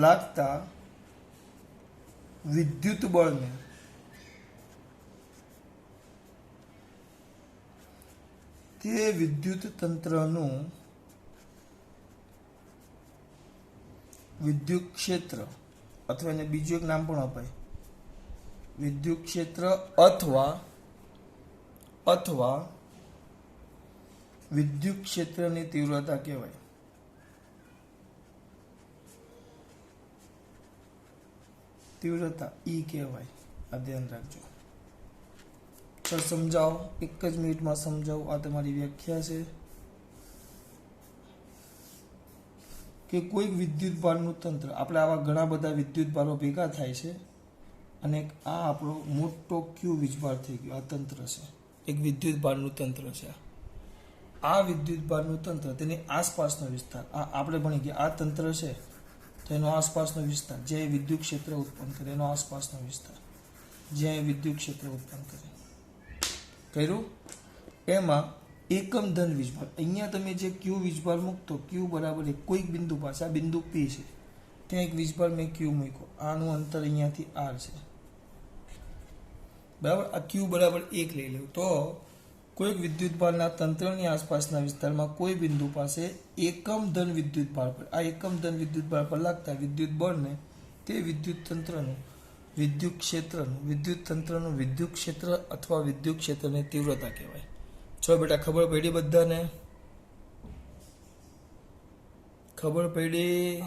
લાગતા વિદ્યુત બળને તે વિદ્યુત તંત્રનું વિદ્યુત ક્ષેત્ર, અથવા એને બીજું એક નામ પણ અપાય, વિદ્યુત ક્ષેત્ર અથવા વિદ્યુત ક્ષેત્રની તીવ્રતા કહેવાય. તીવ્રતા E કહેવાય. આ ધ્યાન રાખજો. ચાલ સમજાવો, એક જ મિનિટમાં સમજાવો. આ તમારી વ્યાખ્યા છે કે કોઈ વિદ્યુત ભારનું તંત્ર, આપણે આવા ઘણા બધા વિદ્યુત ભારો ભેગા થાય છે અને આ આપણો મોટો ક્યુ વીજભાર થઈ ગયો. આ તંત્ર છે, એક વિદ્યુત ભારનું તંત્ર છે. આ વિદ્યુત ભારનું તંત્ર, તેની આસપાસનો વિસ્તાર, આ આપણે ભણી ગયા. આ તંત્ર છે તો એનો આસપાસનો વિસ્તાર, જે વિદ્યુત ક્ષેત્ર ઉત્પન્ન કરે, એનો આસપાસનો વિસ્તાર, જ્યાં વિદ્યુત ક્ષેત્ર ઉત્પન્ન કરે. કર્યું? એમાં એકમ ધન વીજભાર, અહીંયા તમે જે ક્યુ વીજભાર મૂકતો, ક્યુ બરાબર કોઈક બિંદુ પાસે, આ બિંદુ P છે, ત્યાં એક વીજભાર મેં ક્યુ મૂક્યો. આનું અંતર અહીંયાથી R છે, બરાબર. આ ક્યુ બરાબર 1 લઈ લેવું. તો કોઈક વિદ્યુત ભારના તંત્રની આસપાસના વિસ્તારમાં કોઈ બિંદુ પાસે એકમ ધન વિદ્યુત ભાર પર, આ એકમ ધન વિદ્યુત ભાર પર લાગતા વિદ્યુત બળને તે વિદ્યુત તંત્રનું વિદ્યુત તંત્રનું વિદ્યુત ક્ષેત્ર અથવા વિદ્યુત ક્ષેત્રની તીવ્રતા કહેવાય. ચલો બેટા, ખબર પડી બધાને? ખબર પડી?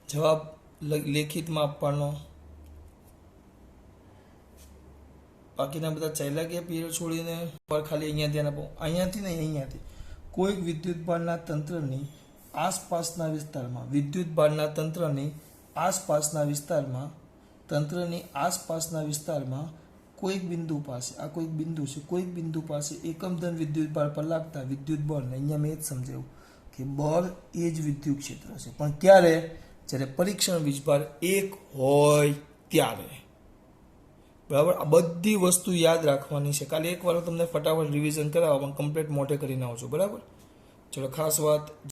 જવાબ લેખિતમાં આપવાનો. બાકીના બધા ચાલ્યા ગયા પીરિયડ છોડીને. પર ખાલી અહીંયા ધ્યાન આપો. અહીંયાથી નહીં, અહીંયાથી કોઈક વિદ્યુત ભારના તંત્રની આસપાસના વિસ્તારમાં, વિદ્યુત ભારના તંત્રની આસપાસના વિસ્તારમાં કોઈક બિંદુ પાસે, આ કોઈક બિંદુ છે, કોઈક બિંદુ પાસે એકમ ધન વિદ્યુત ભાર પર લાગતા વિદ્યુત બળને, અહીંયા મેં જ સમજાવ્યું કે બળ એ જ વિદ્યુત ક્ષેત્ર છે, પણ ક્યારે? જ્યારે પરીક્ષણ વીજભાર 1 હોય ત્યારે. બરાબર, આ બધી વસ્તુ યાદ રાખવાની છે. કાલે એકવાર તમને ફટાફટ રિવિઝન કરાવો, પણ કમ્પ્લીટ મોઢે કરીને આવજો. બરાબર, ચલો ખાસ વાત.